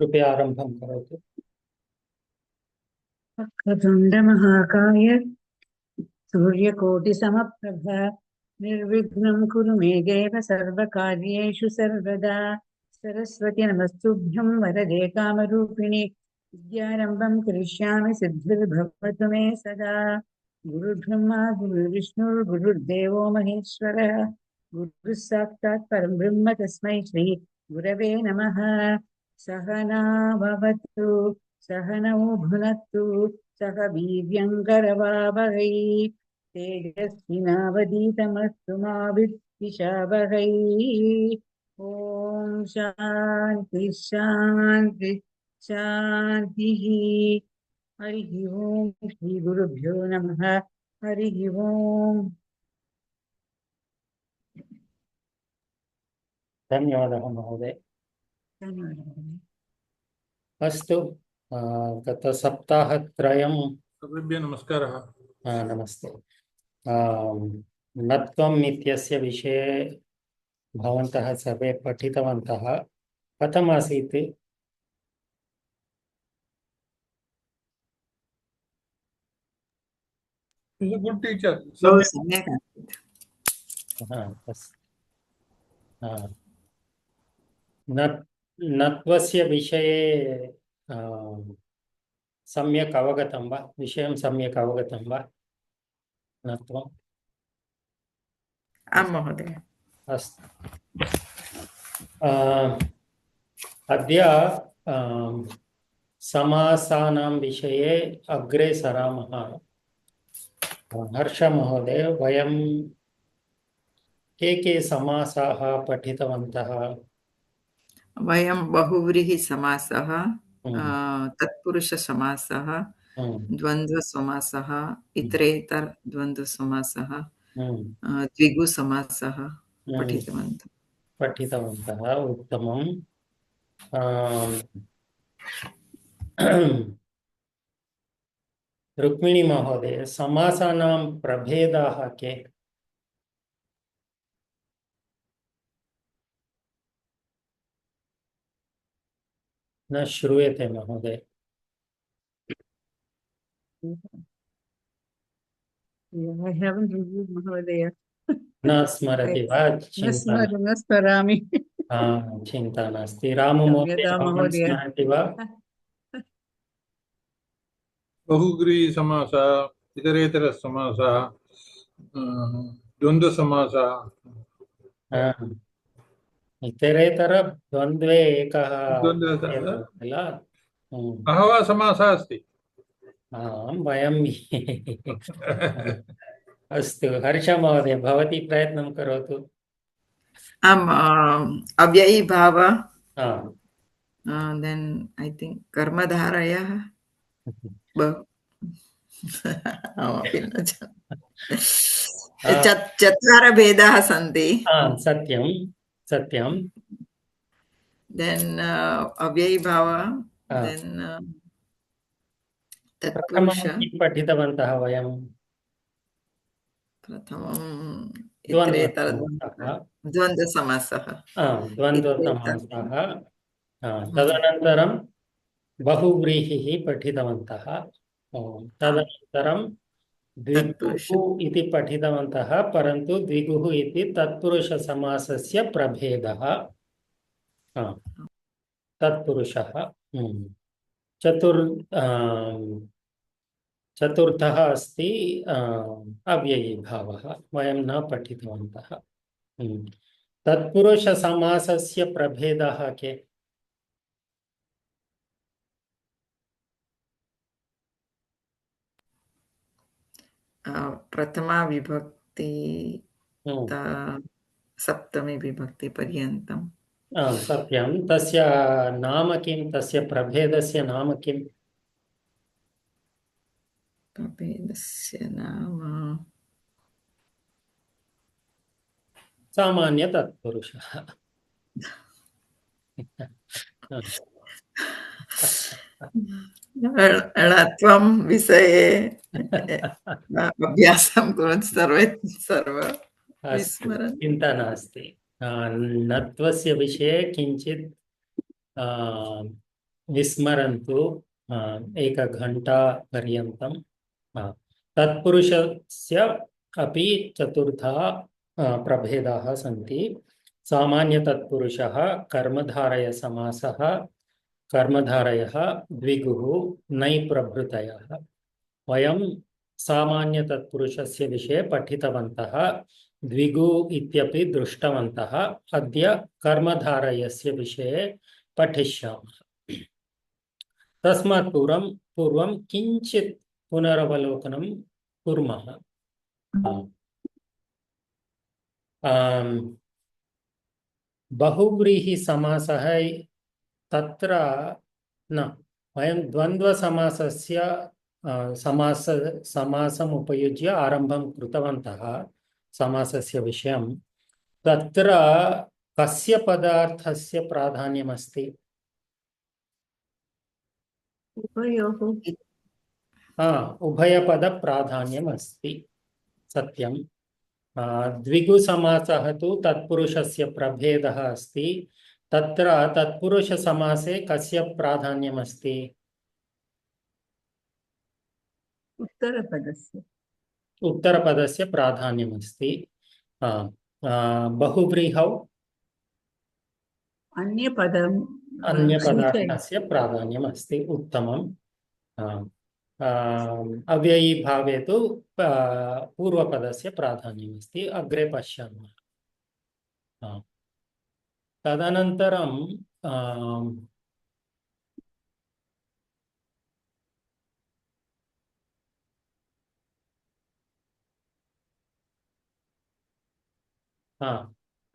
कृपया आरम्भं करोतु। वक्रतुण्डमहाकाय सूर्यकोटिसमप्रभ निर्विघ्नं कुरु मे देव सर्वकार्येषु सर्वदा। सरस्वती नमस्तुभ्यं वरदे कामरूपिणि विद्यारम्भं करिष्यामि सिद्धिर्भवतु मे सदा। गुरुर्ब्रह्मा गुरुर्विष्णुर्गुरुर्देवो महेश्वरः गुरुः साक्षात् परं ब्रह्म तस्मै श्री गुरवे नमः। सहना भवतु सहनौ भुनक्तु सह वीर्यङ्करवावहै तेजस्विनावधीतमस्तु मा विद्विषावहै। ॐ शान्ति शान्ति शान्तिः। हरिः ओम् श्रीगुरुभ्यो नमः। हरिः ओम्। धन्यवादः महोदय। धन्यवादः। अस्तु, गतसप्ताहत्रयं सर्वेभ्यः नमस्कारः। नमस्ते। नत्वम् इत्यस्य विषये भवन्तः सर्वे पठितवन्तः। कथमासीत्? गुड टीचर। सम्यक्। नत्वस्य विषये सम्यक् अवगतं वा? विषयं सम्यक् अवगतं वा? नत्वम्? आं महोदय। अस्तु। अद्य समासानां विषये अग्रे सरामः। हर्षमहोदय, वयं के समासाः पठितवन्तः? वयं बहुव्रीहिसमासः, तत्पुरुषसमासः, द्वन्द्वसमासः, इतरेतरद्वन्द्वसमासः, द्विगुसमासः पठितवन्तः। उत्तमम्। रुक्मिणी महोदय, समासानां प्रभेदाः के? न श्रूयते महोदय। I haven't reviewed महोदय। न स्मरति वा? न स्मरामि। चिन्ता नास्ति। राममहोदय, क्षम्यतां भवान् महोदय। स्मरति वा? बहुव्रीहिसमासः, इतरेतरसमासः, द्वन्द्वसमासः। इतरेतर द्वन्द्वे एकः द्वन्द्वः किल? बहवः समासः अस्ति। वयं अस्तु, हर्षमहोदय, भवती प्रयत्नं करोतु। आम्, अव्ययीभाव, देन् ऐ थिङ्क् कर्मधारयः, चत्वारः भेदाः सन्ति। सत्यं सत्यं। देन् अव्ययीभाव, देन् तत्पुरुष। प्रथमं पठितवन्तः वयं? प्रथमं द्वन्द्वसमासः। द्वन्द्वसमासः। तदनन्तरं बहुव्रीहिः पठितवन्तः। तदनन्तरं द्विगुः इति पठितवन्तः, परन्तु द्विगुः इति तत्पुरुषसमासस्य प्रभेदः। तत्पुरुषः। चतुर्थः अस्ति अव्ययीभावः। वयं न पठितवन्तः। तत्पुरुषसमासस्य प्रभेदाः के? प्रथमा विभक्ति सप्तमी विभक्ति पर्यन्तं। सत्यं। तस्य नाम किं? तस्य प्रभेदस्य नाम किम्? प्रभेदस्य नाम सामान्य तत्पुरुषः। णत्वं विषये अभ्यासं कुर्वन्ति सर्व विस्मरन्। चिन्ता नास्ति। नत्वस्य विषये किञ्चित् विस्मरन्तु एकघण्टा पर्यन्तं तत्पुरुषस्य अपि चतुर्धा प्रभेदाः सन्ति सामान्यतत्पुरुषः कर्मधारयसमासः कर्मधारयः द्विगुः नै प्रभृतयः वयं सामान्यतत्पुरुषस्य विषये पठितवन्तः द्विगु इत्यपि दृष्टवन्तः अद्य कर्मधारयस्य विषये पठिष्यामः तस्मात् पूर्वं किञ्चित् पुनरवलोकनं कुर्मः बहुव्रीहिसमासः तत्र न वयं द्वन्द्वसमासस्य समासम् उपयुज्य आरम्भं कृतवन्तः समासस्य विषयं तत्र कस्य पदार्थस्य प्राधान्यमस्ति उभयोः उभयपदप्राधान्यमस्ति सत्यं द्विगुसमासः तु तत्पुरुषस्य प्रभेदः अस्ति तत्र तत्पुरुषसमासे कस्य प्राधान्यमस्ति उत्तरपदस्य प्राधान्यमस्ति बहुव्रीहौ अन्यपदार्थस्य प्राधान्यमस्ति उत्तमम् अव्ययीभावे तु पूर्वपदस्य प्राधान्यमस्ति अग्रे पश्यामः तदनन्तरं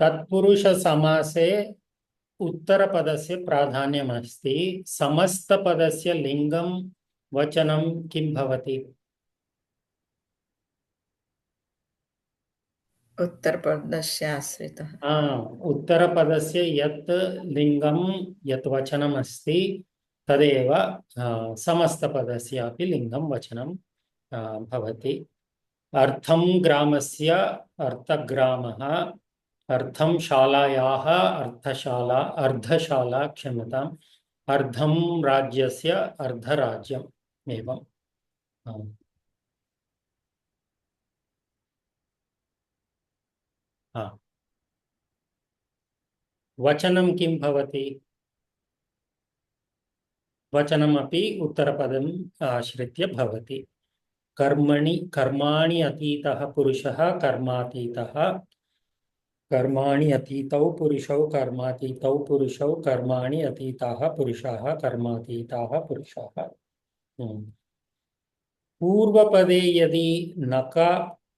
तत्पुरुषसमासे उत्तरपदस्य प्राधान्यमस्ति समस्तपदस्य लिङ्गं वचनं किं भवति उत्तरपदस्य आश्रितः उत्तरपदस्य यत् लिङ्गं यत् वचनम् अस्ति तदेव समस्तपदस्य अपि लिङ्गं वचनं भवति अर्थं ग्रामस्य अर्थग्रामः अर्थं शालायाः अर्थशाला अर्धशाला क्षम्यताम् अर्धं राज्यस्य अर्धराज्यम् एवं वचनं किं भवति वचनमपि उत्तरपदम् आश्रित्य भवति कर्माणि अतीतः पुरुषः कर्मातीतः कर्माणि अतीतौ पुरुषौ कर्मातीतौ पुरुषौ कर्माणि अतीताः पुरुषाः कर्मातीताः पुरुषाः पूर्वपदे यदि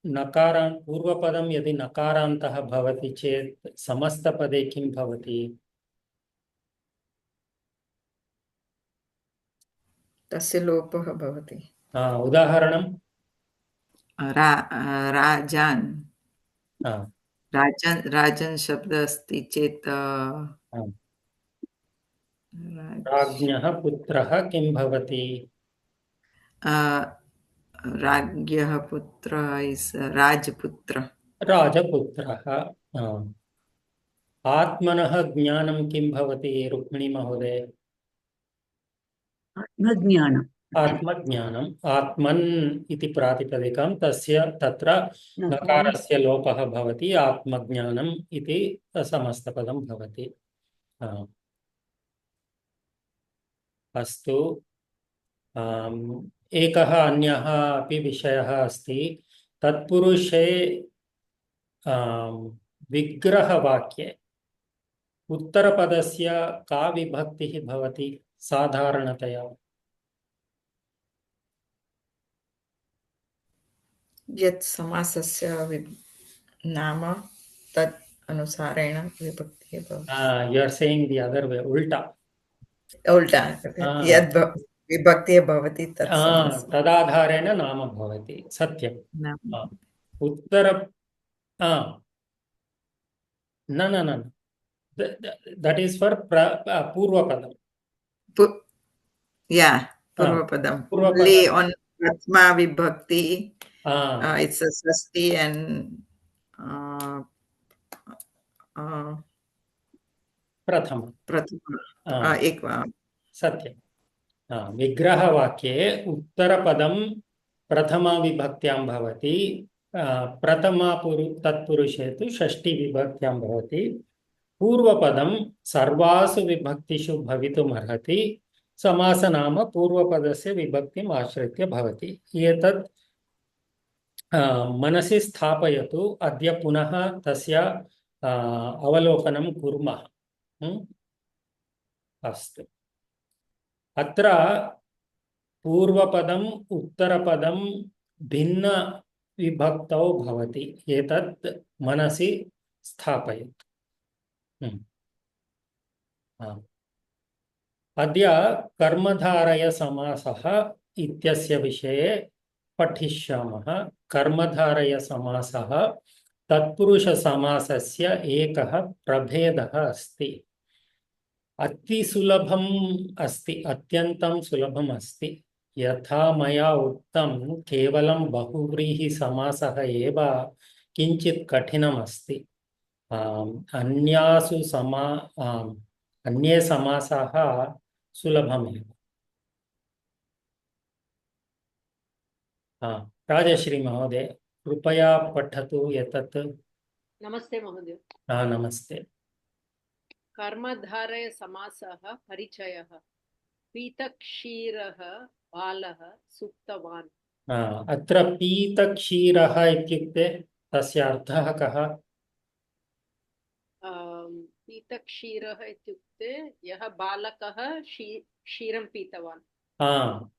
पूर्वपदं यदि नकारान्तः भवति चेत् समस्तपदे किं भवति तस्य लोपः भवति उदाहरणं राजान् राजन् शब्दः अस्ति चेत् राज्ञः पुत्रः किं भवति राज्ञः पुत्रः इस् राजपुत्रः आत्मनः ज्ञानं किं भवति रुक्मिणी महोदय आत्मज्ञानम् आत्मन् इति प्रातिपदिकं तत्र नकारस्य लोपः भवति आत्मज्ञानम् इति समस्तपदं भवति अस्तु एकः अन्यः अपि विषयः अस्ति तत्पुरुषे विग्रहवाक्ये उत्तरपदस्य का विभक्तिः भवति साधारणतया यत् समासस्य नाम तत् अनुसारेण विभक्तिः भवति you are saying the other way उल्टा यद् विभक्तिः भवति तदाधारेण नाम भवति सत्यं उत्तर न that is for पूर्वपदं पूर्वपदं only on prathama vibhakti it's a षष्ठी and प्रथम एक सत्यं विग्रहवाक्ये उत्तरपदं प्रथमाविभक्त्यां भवति तत्पुरुषे तु षष्ठीविभक्त्यां भवति पूर्वपदं सर्वासु विभक्तिषु भवितुमर्हति समासनाम पूर्वपदस्य विभक्तिम् आश्रित्य भवति एतत् मनसि स्थापयतु अद्य पुनः तस्य अवलोकनं कुर्मः अस्तु अत्र पूर्वपदम् उत्तरपदं भिन्न विभक्तौ भवति एतत् मनसि स्थापयतु अद्य कर्मधारय समासः इत्यस्य विषये पठिष्यामः कर्मधारय समासः तत्पुरुषसमासस्य एकः प्रभेदः अस्ति अतिसुलभम् अस्ति अत्यन्तं सुलभम् अस्ति यथा मया उक्तं केवलं बहुव्रीहिसमासः एव किञ्चित् कठिनम् अस्ति अन्ये समासाः सुलभमेव राजश्री महोदय कृपया पठतु एतत् नमस्ते महोदय। नमस्ते कर्मधारय समासः परिचयः पीतक्षीरः बालः सुप्तवान् अत्र पीतक्षीरः इत्युक्ते तस्य अर्थः कः पीतक्षीरः इत्युक्ते यः बालकः क्षीरं पीतवान्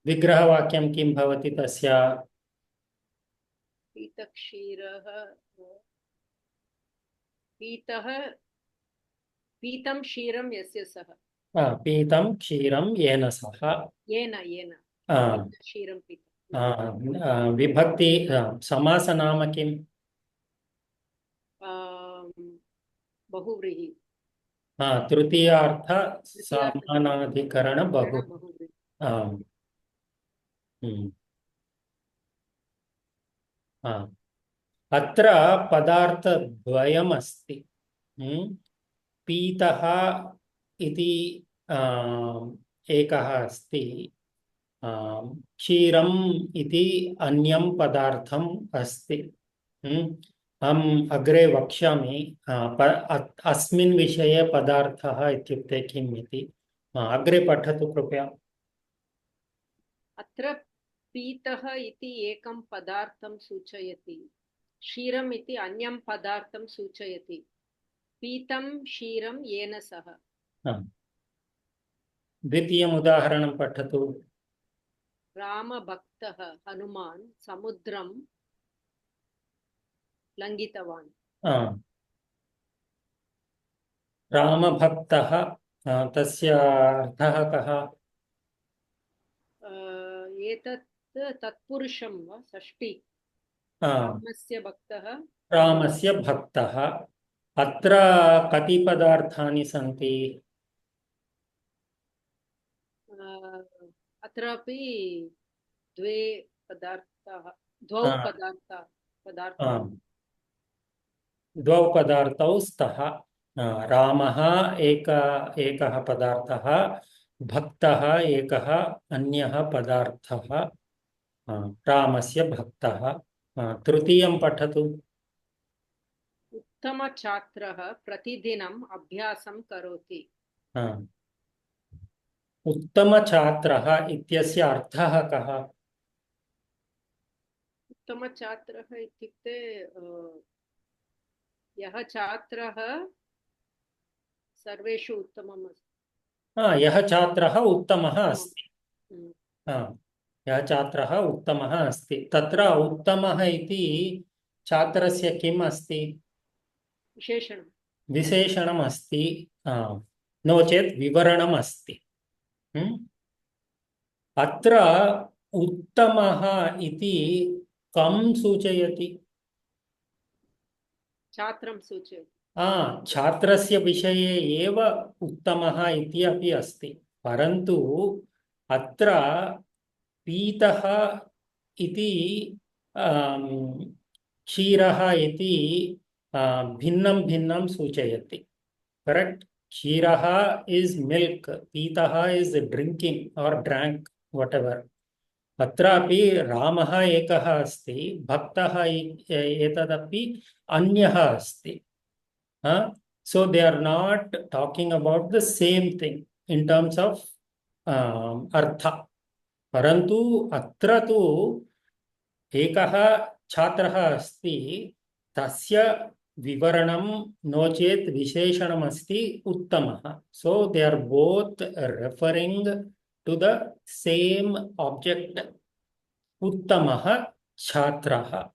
विग्रहवाक्यं किं भवति तस्य पीतक्षीरः पीतं क्षीरं यस्य सः पीतं क्षीरं येन सह येन क्षीरं पीतं विभक्ति समासनाम किम् बहुव्रीहि तृतीयार्थ समानाधिकरण बहु अत्र पदार्थद्वयमस्ति पीतः इति एकः अस्ति क्षीरम् इति अन्यं पदार्थम् अस्ति अहम् अग्रे वक्ष्यामि अस्मिन् विषये पदार्थः इत्युक्ते किम् इति अग्रे पठतु कृपया अत्र पीतः इति एकं पदार्थं सूचयति क्षीरम् इति अन्यं पदार्थं सूचयति पीतं क्षीरं येन सह द्वितीयम् उदाहरणं पठतु रामभक्तः हनुमान् समुद्रं लङ्घितवान् रामभक्तः तस्य अर्थः कः एतत् तत्पुरुषं वा षष्ठी रामस्य भक्तः अत्र कति पदार्थानि सन्ति अत्रापि द्वौ पदार्थौ स्तः रामः एकः पदार्थः भक्तः एकः अन्यः पदार्थः रामस्य भक्तः तृतीयं पठतु उत्तमछात्रः प्रतिदिनम् अभ्यासं करोति उत्तमछात्रः इत्यस्य अर्थः कः उत्तमछात्रः इत्युक्ते यः छात्रः सर्वेषु उत्तमम् अस्ति यः छात्रः उत्तमः अस्ति यः छात्रः उत्तमः अस्ति तत्र उत्तमः इति छात्रस्य किम् अस्ति विशेषणम् अस्ति नो चेत् विवरणम् अस्ति अत्र उत्तमः इति कं सूचयति छात्रं सूचयति छात्रस्य विषये एव उत्तमः इति अपि अस्ति परन्तु अत्र पीतः इति क्षीरः इति भिन्नं भिन्नं सूचयति correct Kshiraha is milk, Pitaha is drinking or drank, whatever. अत्रापि रामः एकः अस्ति, भक्तः एतदपि अन्यः अस्ति. So they are not talking about the same thing in terms of artha. परन्तु अत्र तु एकः छात्रः अस्ति, तस्य विवरणं नो चेत् विशेषणम् अस्ति उत्तमः. So they are both referring to the same object, uttamah chhatrah.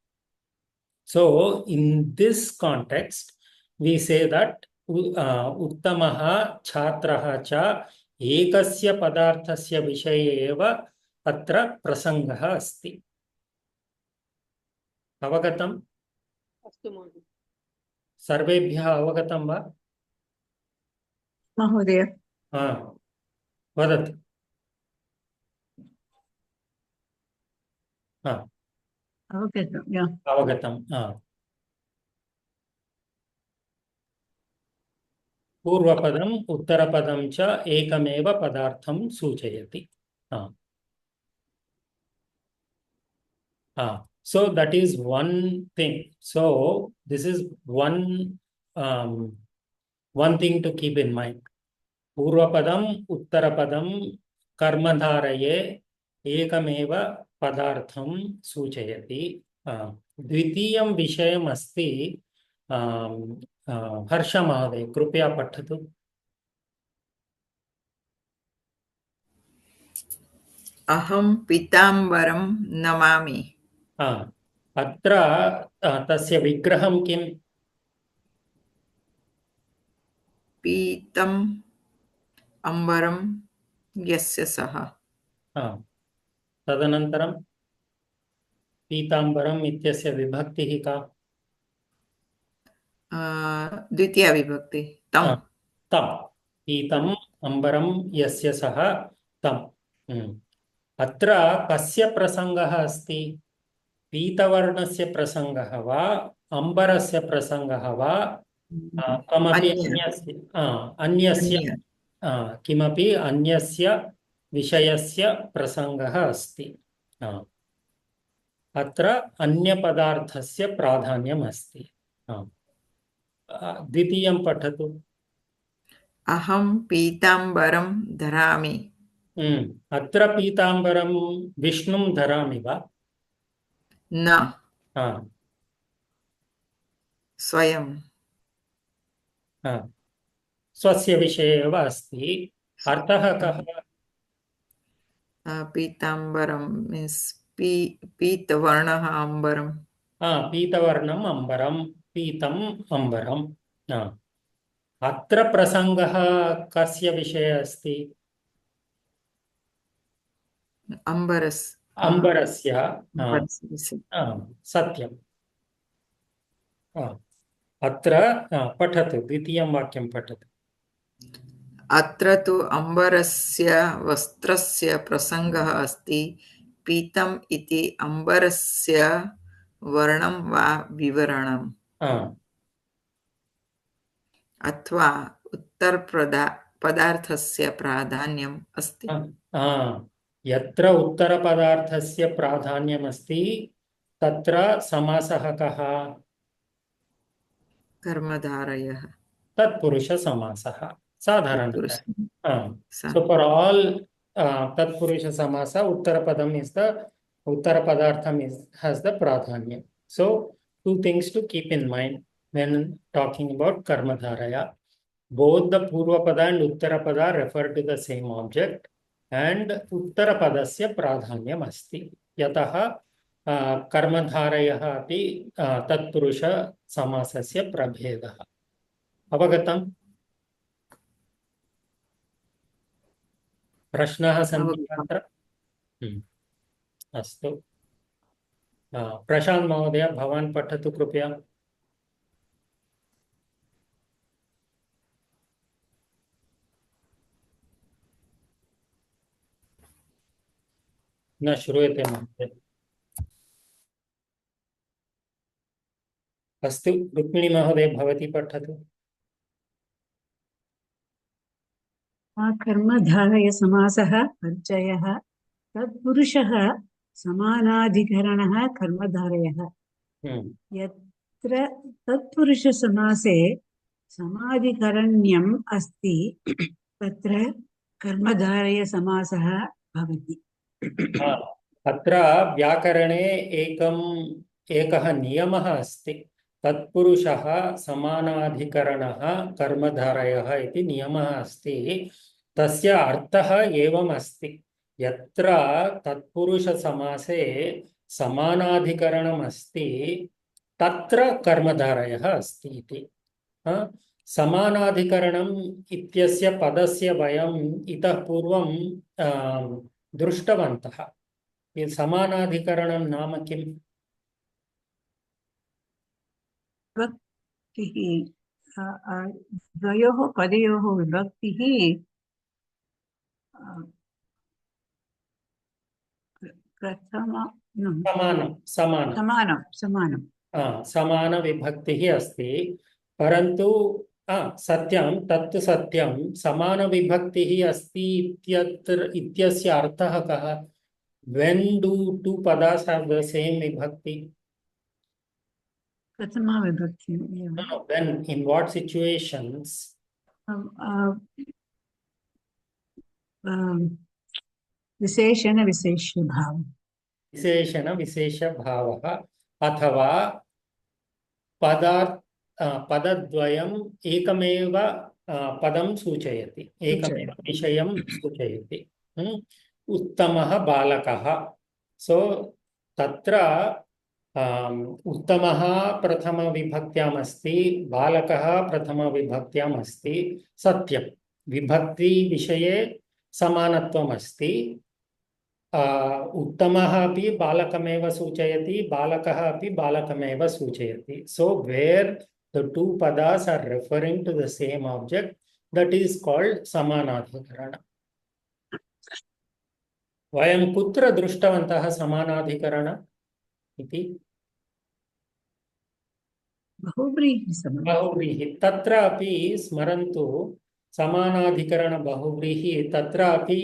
So in this context we say that uttamah chhatrah cha ekasya padarthasya विषये एव अत्र प्रसङ्गः अस्ति. अवगतम्? अस्तु महोदय. सर्वेभ्यः अवगतं वा? महोदय, वदतु. अवगतम्. पूर्वपदम् उत्तरपदं च एकमेव पदार्थं सूचयति. So that is one thing. So this is one thing to keep in mind. Purvapadam, Uttarapadam, Karmadharaye, Ekameva Padartham Suchayati. Dvitiyam Vishayam Asti, Harsha Mahade, Krupya Pathatu. Aham Pitambaram Namami. अत्र तस्य विग्रहं किम्? पीतम् अम्बरं यस्य सः. तदनन्तरं पीताम्बरम् इत्यस्य विभक्तिः का? द्वितीया विभक्ति तं. पीतम् अम्बरं यस्य सः तं. अत्र कस्य प्रसङ्गः अस्ति? पीतवर्णस्य प्रसङ्गः वा अम्बरस्य प्रसङ्गः वा कमपि अन्यस्य किमपि अन्यस्य विषयस्य प्रसङ्गः अस्ति. अत्र अन्यपदार्थस्य प्राधान्यम् अस्ति. द्वितीयं पठतु. अहं पीताम्बरं धरामि. अत्र पीताम्बरं विष्णुं धरामि वा? न, स्वयं स्वस्य विषये एव अस्ति. अर्थः कः? पीताम्बरं मीन्स् पीतवर्णः अम्बरं. पीतवर्णम् अम्बरं, पीतम् अम्बरम्. अत्र प्रसङ्गः कस्य विषये अस्ति? अम्बरस्य. सत्यम्. अत्र पठतु, द्वितीयं वाक्यं पठतु. अत्र तु अम्बरस्य वस्त्रस्य प्रसङ्गः अस्ति. पीतम् इति अम्बरस्य वर्णं वा विवरणम्. अथवा उत्तरपदार्थस्य प्राधान्यम् अस्ति. यत्र उत्तरपदार्थस्य प्राधान्यम् अस्ति तत्र समासः कः? कर्मधारयः. तत्पुरुषसमासः साधारणतया. So for all tatpurusha uttarapadam is the uttarapadartham has the pradhanya. So two things to keep in mind when talking about karmadharaya. Both the purvapada and uttarapada refer to the same object, and uttarapadasya pradhanyam asti. Yataha कर्मधारयः अपि तत्पुरुष समासस्य प्रभेदः. अवगतम्? प्रश्नाः सन्ति अत्र? अस्तु. प्रशान्त महोदय, भवान् पठतु कृपया. न श्रूयते महोदय. अस्तु, रुक्मिणी महोदय भवती पठतु. कर्मधारय समासः परिचयः तत्पुरुषः समानाधिकरणः कर्मधारयः यत्र तत्पुरुषसमासे समाधिकरण्यम् अस्ति तत्र कर्मधारय समासः भवति। अत्र व्याकरणे एकः नियमः अस्ति। तत्पुरुषः समानाधिकरणः कर्मधारयः इति नियमः अस्ति। तस्य अर्थः एवम् अस्ति, यत्र तत्पुरुषसमासे समानाधिकरणम् अस्ति तत्र कर्मधारयः अस्ति इति। समानाधिकरणम् इत्यस्य पदस्य वयम् इतः पूर्वं दृष्टवन्तः। समानाधिकरणं नाम किम्? विभक्तिः द्वयोः पदयोः विभक्तिः समानविभक्तिः अस्ति, परन्तु सत्यं, तत्तु सत्यं, समानविभक्तिः अस्ति इत्यस्य अर्थः कः? When do two padas have the same vibhakti? प्रथमा विभक्ति। No, when, in what situations? विशेषण विशेष्यभावः। विशेषण विशेषभावः अथवा पदद्वयम् एकमेव पदं सूचयति, एकमेव विषयं सूचयति। उत्तमः बालकः। सो तत्र उत्तमः प्रथमविभक्त्याम् अस्ति, बालकः प्रथमविभक्त्याम् अस्ति। सत्यं, विभक्ति विषये समानत्वम् अस्ति। उत्तमः अपि बालकमेव सूचयति, बालकः अपि बालकमेव सूचयति। सो वेर द टू पदास are referring to the same object, that is called समानाधिकरण। वयं कुत्र दृष्टवन्तः समानाधिकरण इति? बहुव्रीहि। तत्र अपि स्मरन्तु, समानाधिकरण बहुव्रीहि तत्र अपि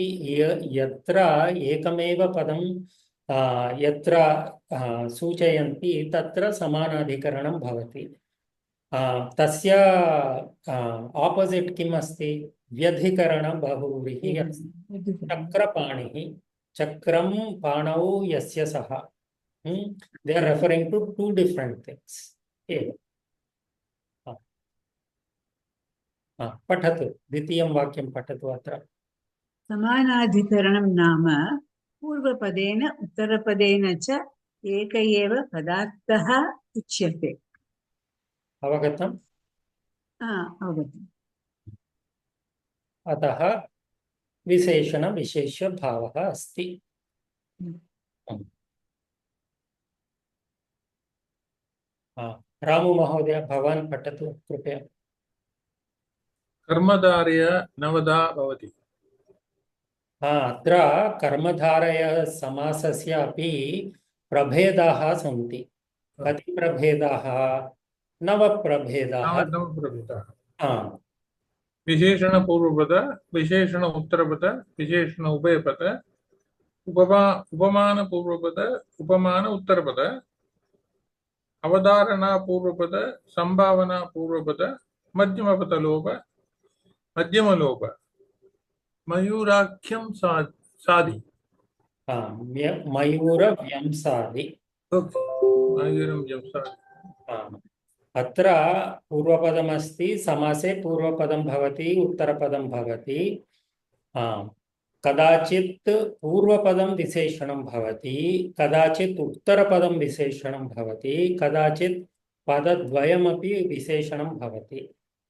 यत्र एकमेव पदं यत्र सूचयन्ति तत्र समानाधिकरणं भवति। तस्य आपोजिट् किम् अस्ति? व्यधिकरण बहुव्रीहि अस्ति। चक्रपाणिः, चक्रं पाणौ यस्य सः। They are referring to two different things. पठतु, द्वितीयं वाक्यं पठतु। अत्र समानाधिकरणं नाम पूर्वपदेन उत्तरपदेन च एक एव पदार्थः उच्यते। अवगतम्? अवगतम्। अतः विशेषण विशेष्यभावः अस्ति। रामु महोदय, भवान् पठतु कृपया। कर्मधारय नवधा भवति। अत्र कर्मधारय समासस्य अपि प्रभेदाः सन्ति। कति प्रभेदाः? 9 प्रभेदाः। विशेषण पूर्वपद, विशेषण उत्तरपद, विशेषण उभयपद, उपमान पूर्वपद, उपमान उत्तरपद, अवधारणा पूर्वपद, संभावना पूर्वपद, मध्यमपदलोप, मध्यमलोप, मयूराख्यं साधि। मयूर व्यंसादि। मयूरं व्यंसादि। अत्र पूर्वपदमस्ति, समासे पूर्वपदं भवति, उत्तरपदं भवति। कदाचित् पूर्वपदं विशेषणं भवति, कदाचित् उत्तरपदं विशेषणं भवति, कदाचित् पदद्वयमपि विशेषणं भवति।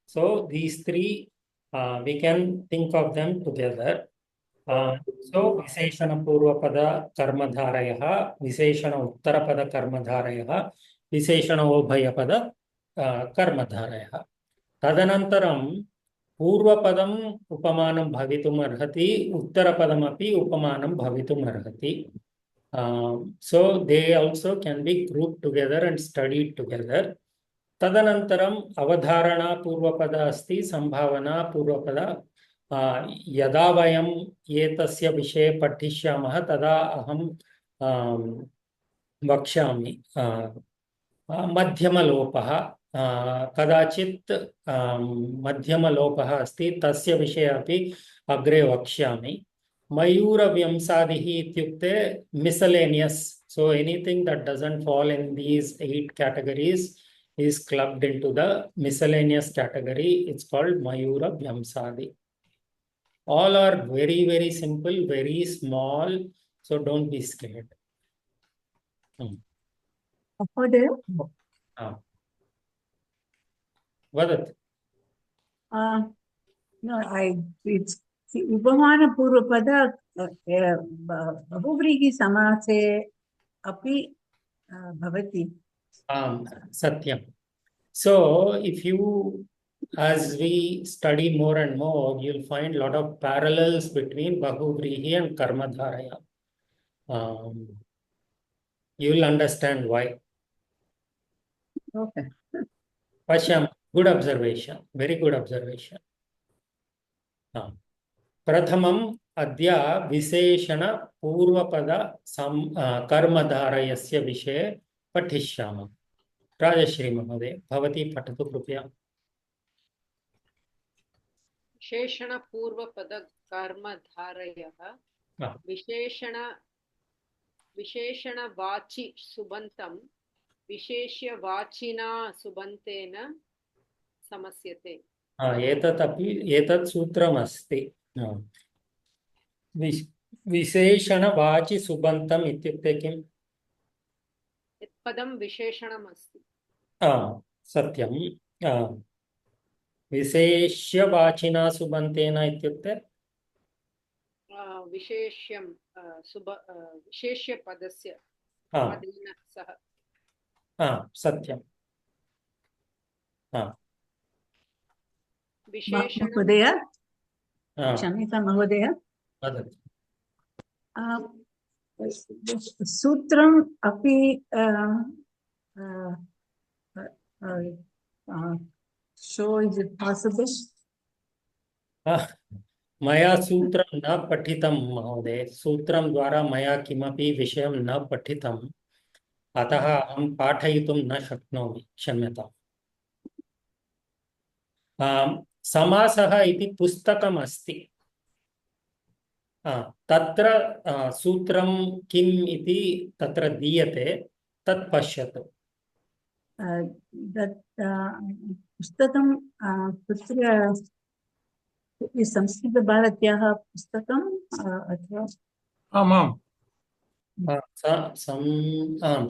So these three we can think of them together. So विशेषण पूर्वपद कर्मधारयः, विशेषण उत्तरपद कर्मधारयः, विशेषण उभयपद कर्मधारयः। तदनन्तरं पूर्वपदम् उपमानं भवितुम् अर्हति, उत्तरपदमपि उपमानं भवितुम् अर्हति। So they also can be grouped together and studied together. तदनन्तरम् अवधारणा पूर्वपद अस्ति, संभावना पूर्वपद यदा वयम् एतस्य विषये पठिष्यामः तदा अहं वक्ष्यामि मध्यमलोपः कदाचित् मध्यमलोपः अस्ति तस्य विषये अपि अग्रे वक्ष्यामि मयूरव्यंसादिः इत्युक्ते miscellaneous so anything that doesn't fall in these 8 categories is clubbed into the miscellaneous category. It's called Mayuravyamsadi. All are very, very simple, very small, so don't be scared. महोदय वदतु no I it's उपमानपूर्वपद बहुव्रीहिसमासे अपि भवति सत्यं. So if you as we study more and more you'll find a lot of parallels between Bahuvrihi and Karmadharaya. You'll understand why. okay Pashyam, good observation, very good observation. प्रथमम् अद्य विशेषण पूर्वपद कर्मधारयस्य विषये पठिष्यामः. राजश्री महोदय भवती पठतु कृपया. विशेषणपूर्वपदकर्मधारयः विशेषणवाचि सुबन्तं विशेष्यवाचिना सुबन्तेन समस्यते. एतत् सूत्रमस्ति. विशेषणवाचि सुबन्तम् इत्युक्ते किम्? यत्पदं विशेषणमस्ति. सत्यं. विशेष्यवाचिना सुबन्तेन इत्युक्ते विशेष्यपदस्य पदेन सह. सत्यं. महोदय क्षम्यतां महोदय वदतु. सूत्रम् अपि show is it possible मया सूत्रं न पठितं महोदय. सूत्रं द्वारा मया किमपि विषयं न पठितम् अतः अहं पाठयितुं न शक्नोमि, क्षम्यताम्. समासः इति पुस्तकम् अस्ति. तत्र सूत्रं किम् इति तत्र दीयते, तत् पश्यतु. पुस्तकं कुत्र संस्कृतभारत्याः पुस्तकम् अथवा आमाम्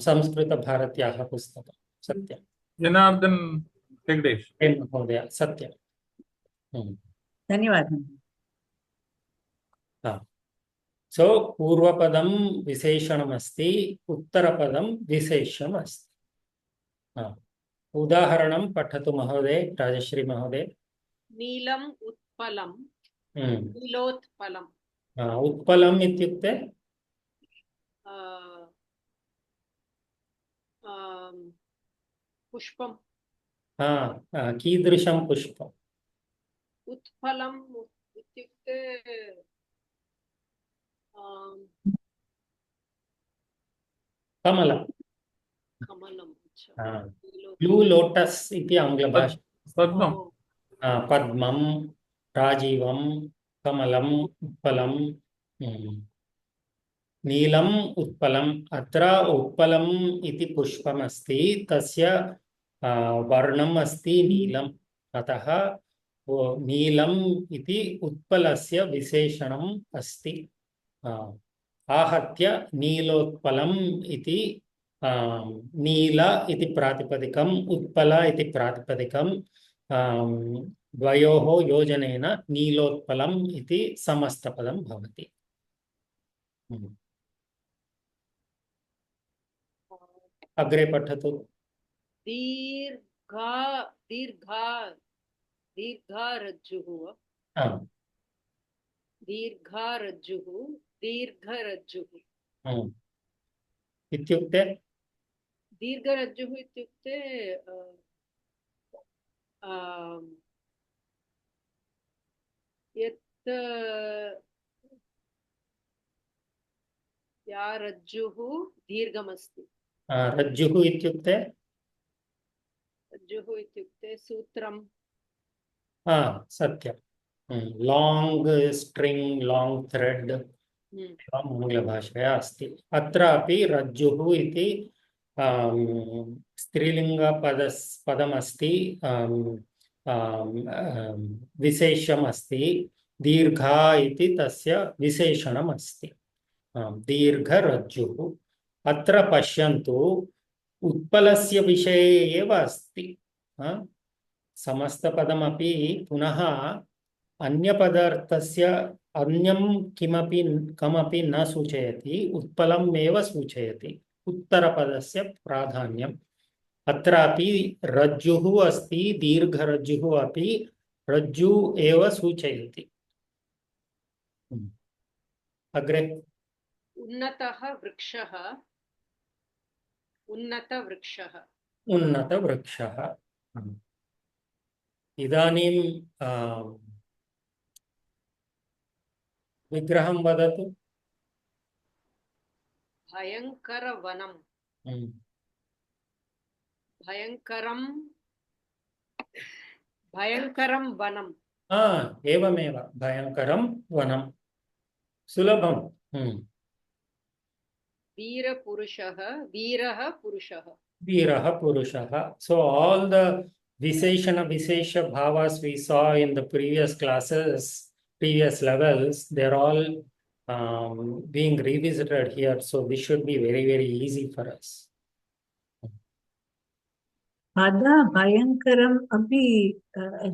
संस्कृतभारत्याः पुस्तकं. सत्यं. जनार्दन हेगडेश महोदय सत्यं. धन्यवादः. सो पूर्वपदं विशेषणमस्ति, उत्तरपदं विशेष्यमस्ति. उदाहरणं पठतु महोदय, राजश्री महोदय. नीलम् उत्पलं नीलोत्पलम्. उत्पलम् इत्युक्ते पुष्पं. कीदृशं पुष्पम्? उत्पलम् इत्युक्ते कमलं. ब्लू लोटस् इति आङ्ग्लभाषा. पद्मं पद्मं, राजीवं, कमलम्, उत्पलं, नीलम् उत्पलम्. अत्र उत्पलम् इति पुष्पमस्ति, तस्य वर्णम् अस्ति नीलम्. अतः नीलम् इति उत्पलस्य विशेषणम् अस्ति. आहत्य नीलोत्पलम् इति नील इति प्रातिपदिकम्, उत्पल इति प्रातिपदिकं द्वयोः योजनेन नीलोत्पलम् इति समस्तपदं भवति. अग्रे पठतु. दीर्घारज्जुः दीर्घरज्जुः इत्युक्ते दीर्घरज्जुः इत्युक्ते यत् या रज्जुः दीर्घमस्ति रज्जुः इत्युक्ते रज्जुः इत्युक्ते सूत्रं सत्यं लाङ्ग् स्ट्रिङ्ग् लाङ्ग् थ्रेड् आङ्ग्लभाषया अस्ति अत्रापि रज्जुः इति स्त्रीलिङ्गपदमस्ति विशेषमस्ति दीर्घा इति तस्य विशेषणमस्ति दीर्घरज्जुः अत्र पश्यन्तु उत्पलस्य विषये एव अस्ति समस्तपदमपि पुनः अन्यपदार्थस्य अन्यं कमपि न सूचयति उत्पलम् एव सूचयति उत्तरपदस्य प्राधान्यम् अत्रापि रज्जुः अस्ति दीर्घरज्जुः अपि रज्जु एव सूचयति अग्रे उन्नतः वृक्षः उन्नतवृक्षः उन्नतवृक्षः इदानीं विग्रहं वदतु भयङ्करवनं भयङ्करं वनं एवमेव भयङ्करं वनं सुलभं वीरः पुरुषः so all the visheshana vishesha bhavas we saw in the previous classes previous levels they're all being revisited here so this should be very very easy for us पद भयङ्करम् अपि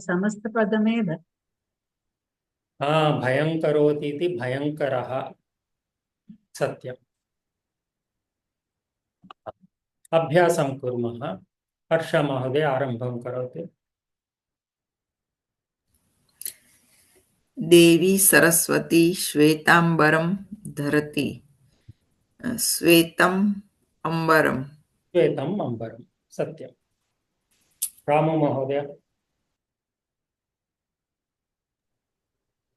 समस्तपदमेव भयङ्करोति इति भयङ्करः सत्यम् अभ्यासं कुर्मः हर्ष महोदय आरम्भं करोतु देवी सरस्वती श्वेतांबरं धरति श्वेतम् अंबरं श्वेतम् अंबरं सत्यं रामु महोदय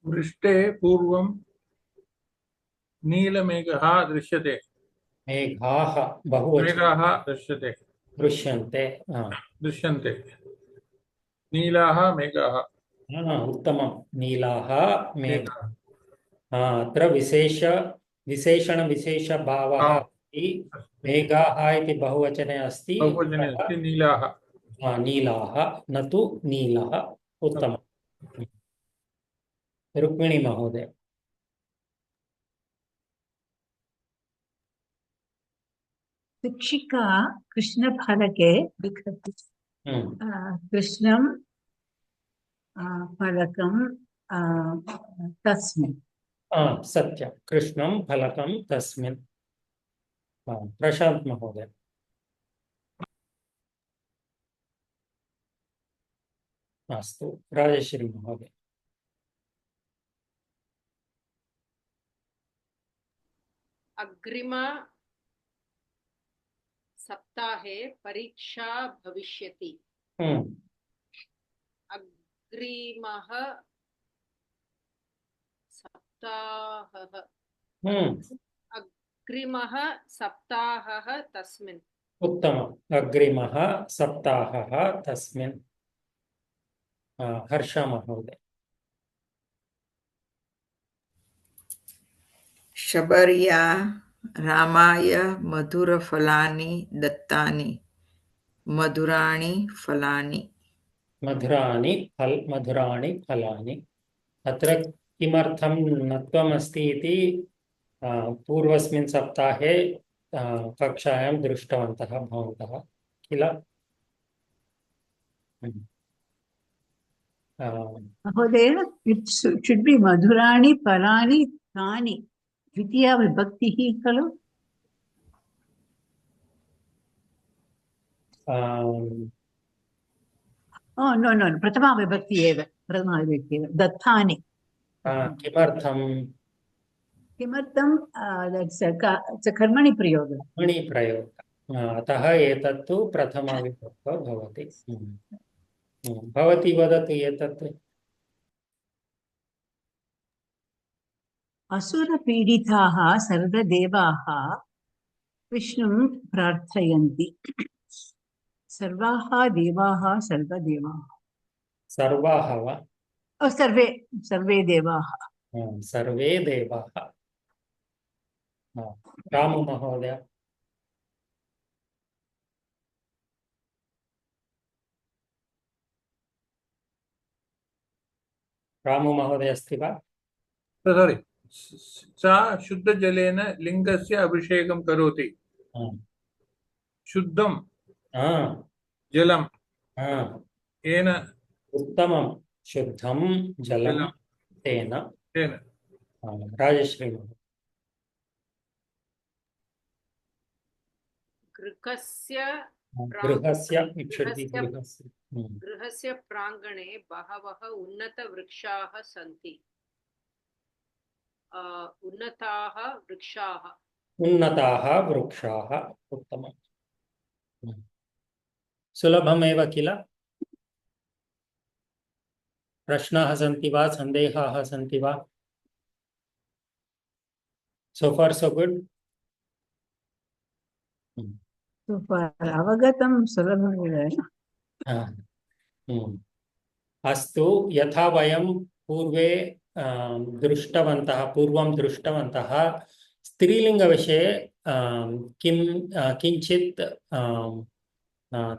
वृष्टे पूर्वं नीलमेघः दृश्यते मेघाः बहुवचनं मेघाः दृश्यते दृश्यन्ते दृश्यन्ते नीलाः मेघाः उत्तमं नीलाः मेघाः अत्र विशेषणविशेषभावः अस्ति मेघाः इति बहुवचने अस्ति बहुवचने अस्ति नीलाः नीलाः न तु नीलः उत्तमं रुक्मिणी महोदय शिक्षिका कृष्णफलके लिखति कृष्णं फलकं तस्मिन् सत्यं कृष्णं फलकं तस्मिन् प्रशान्त महोदय अस्तु राजश्री महोदय अग्रिम सप्ताहे परीक्षा भविष्यति अग्रिमः सप्ताहः अग्रिमः सप्ताहः तस्मिन् उत्तमम् अग्रिमः सप्ताहः तस्मिन् हर्ष महोदय शबर्या रामाय मधुरफलानि दत्तानि मधुराणि फलानि मधुराणि फलानि अत्र किमर्थं नत्वमस्ति इति पूर्वस्मिन् सप्ताहे कक्षायां दृष्टवन्तः भवन्तः किल महोदय इट शुड बी मधुराणि फलानि तानि द्वितीया विभक्तिः खलु नो नो प्रथमा विभक्ति एव दत्तानि किमर्थं कर्मणि प्रयोगः अतः एतत्तु प्रथमा विभक्तौ भवति भवती वदतु एतत् असुरपीडिताः सर्वदेवाः विष्णुं प्रार्थयन्ति। सर्वाः देवाः सर्वदेवाः सर्वाः वा सर्वे सर्वे देवाः सर्वे देवाः रामु महोदय रामु महोदय अस्ति वा सारी सा शुद्धजलेन लिङ्गस्य अभिषेकं करोति शुद्धं जलं येन उत्तमं शुद्धं जलं तेन तेन राजश्री महोदय गृहस्य गृहस्य it should be गृहस्य गृहस्य गृहस्य प्राङ्गणे बहवः उन्नतवृक्षाः सन्ति। उन्नताः वृक्षाः उन्नताः वृक्षाः उत्तमम् सुलभमेव किल प्रश्नाः सन्ति वा सन्देहाः सन्ति वा so far so good अवगतं सुलभमेव अस्तु यथा वयं पूर्वं दृष्टवन्तः स्त्रीलिङ्गविषये किञ्चित्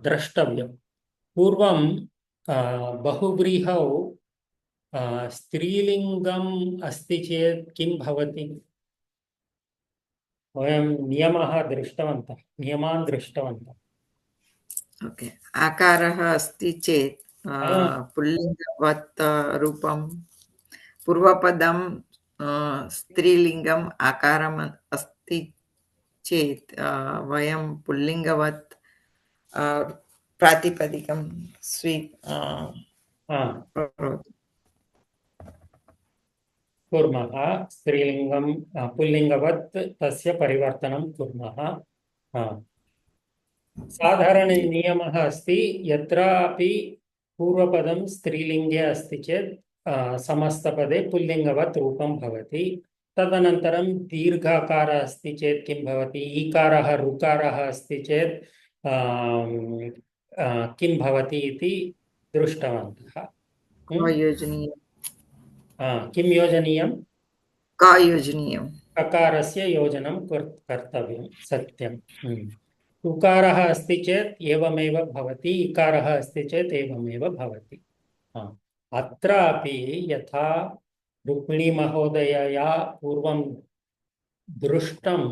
द्रष्टव्यं पूर्वं बहुव्रीहौ स्त्रीलिङ्गम् अस्ति चेत् किं भवति वयं नियमान् दृष्टवन्तः ओके आकारः अस्ति चेत् पुल्लिङ्गवत् रूपं पूर्वपदं स्त्रीलिङ्गम् आकारम् अस्ति चेत् वयं पुल्लिङ्गवत् प्रातिपदिकं कुर्मः स्त्रीलिङ्गं पुल्लिङ्गवत् तस्य परिवर्तनं कुर्मः साधारणनियमः अस्ति यत्रापि पूर्वपदं स्त्रीलिङ्गे अस्ति चेत् समस्तपदे पुल्लिङ्गवत् रूपं भवति तदनन्तरं दीर्घाकारः अस्ति चेत् किं भवति ईकारः ऋकारः अस्ति चेत् किं भवति इति दृष्टवन्तः किं योजनीयं ककारस्य योजनं कर्तव्यं सत्यं उकारः अस्ति चेत् एवमेव भवति इकारः अस्ति चेत् एवमेव भवति अत्रापि यथा रुक्मिणीमहोदयया पूर्वं दृष्टम्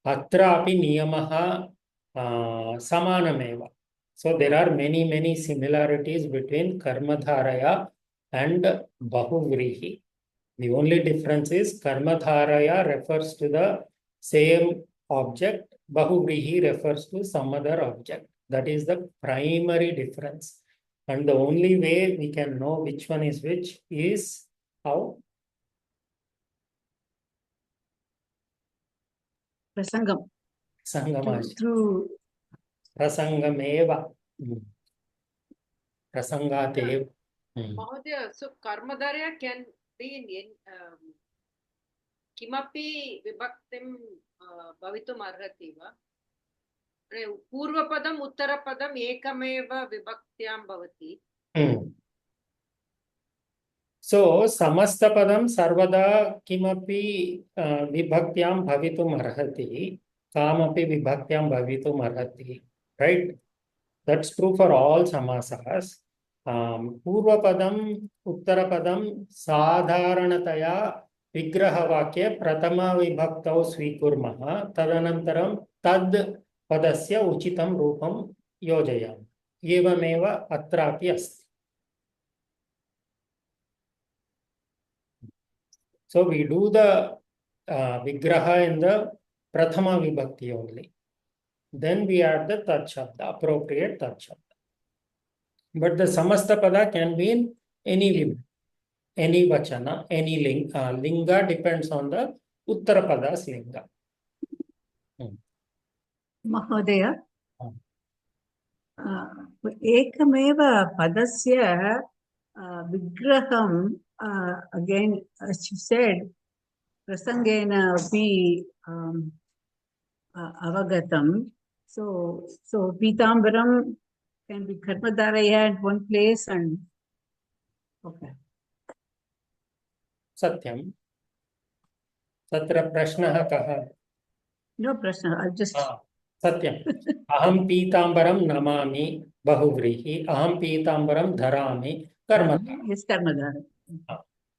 अत्रापि नियमः समानमेव so there are many similarities between karmadharaya and bahuvrihi the only difference is karmadharaya refers to the same object bahuvrihi refers to some other object that is the primary difference and the only way we can know which one is which is how through प्रसंगमेव प्रसंगातेव महोदय so कर्मधारय can be in किमपि विभक्तिं भवितुम् अर्हति वा पूर्वपदम् उत्तरपदम् एकमेव विभक्त्यां भवति so समस्तपदं सर्वदा किमपि विभक्त्यां भवितुम् अर्हति कामपि विभक्त्यां भवितुम् अर्हति right that's true for all samasas पूर्वपदम् उत्तरपदं साधारणतया विग्रहवाक्ये प्रथमविभक्तौ स्वीकुर्मः तदनन्तरं तद् पदस्य उचितं रूपं योजयामः एवमेव अत्रापि अस्ति so we do the vigraha in the prathama vibhakti only then we add the tat shabda appropriate tat shabda but the samasta pada can be in any any vachana any linga depends on the uttarapadas linga महोदय एकमेव पदस्य विग्रहं again as you said प्रसङ्गेन अपि avagatam. So Pitambaram can be Karmadharaya at one place and okay. सत्यं तत्र प्रश्नः कः No prashna. I'll just सत्यम् अहं पीताम्बरं नमामि बहुव्रीहि अहं पीताम्बरं धरामि कर्मधारय yes, Karmadhara.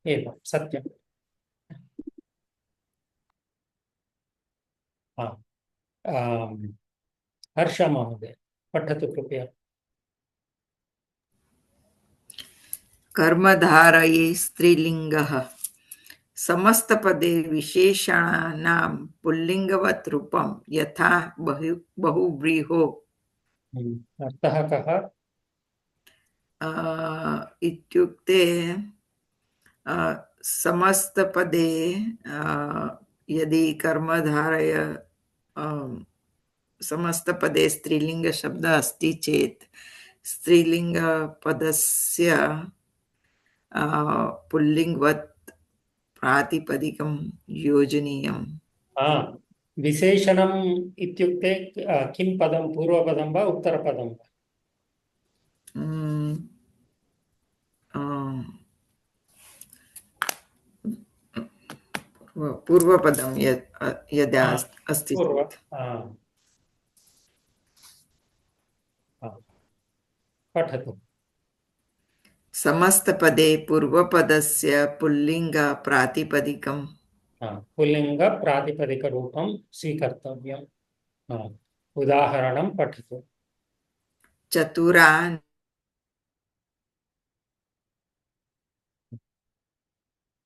एवं सत्यम् हर्ष महोदय पठतु कृपया कर्मधारये स्त्रीलिङ्गः समस्तपदे विशेषणानां पुल्लिङ्गवत् रूपं यथा बहुव्रीहो अर्थः कः इत्युक्ते समस्तपदे यदि कर्मधारय समस्तपदे स्त्रीलिङ्गशब्दः अस्ति चेत् स्त्रीलिङ्गपदस्य पुल्लिङ्गवत् प्रातिपदिकं योजनीयम् विशेषणम् इत्युक्ते किं पदं पूर्वपदं वा उत्तरपदं वा पूर्वपदं यदा अस्ति पठतु समस्तपदे पूर्वपदस्य पुल्लिङ्गप्रातिपदिकं पुल्लिङ्गप्रातिपदिकरूपं स्वीकर्तव्यम् उदाहरणं पठतु चतुरा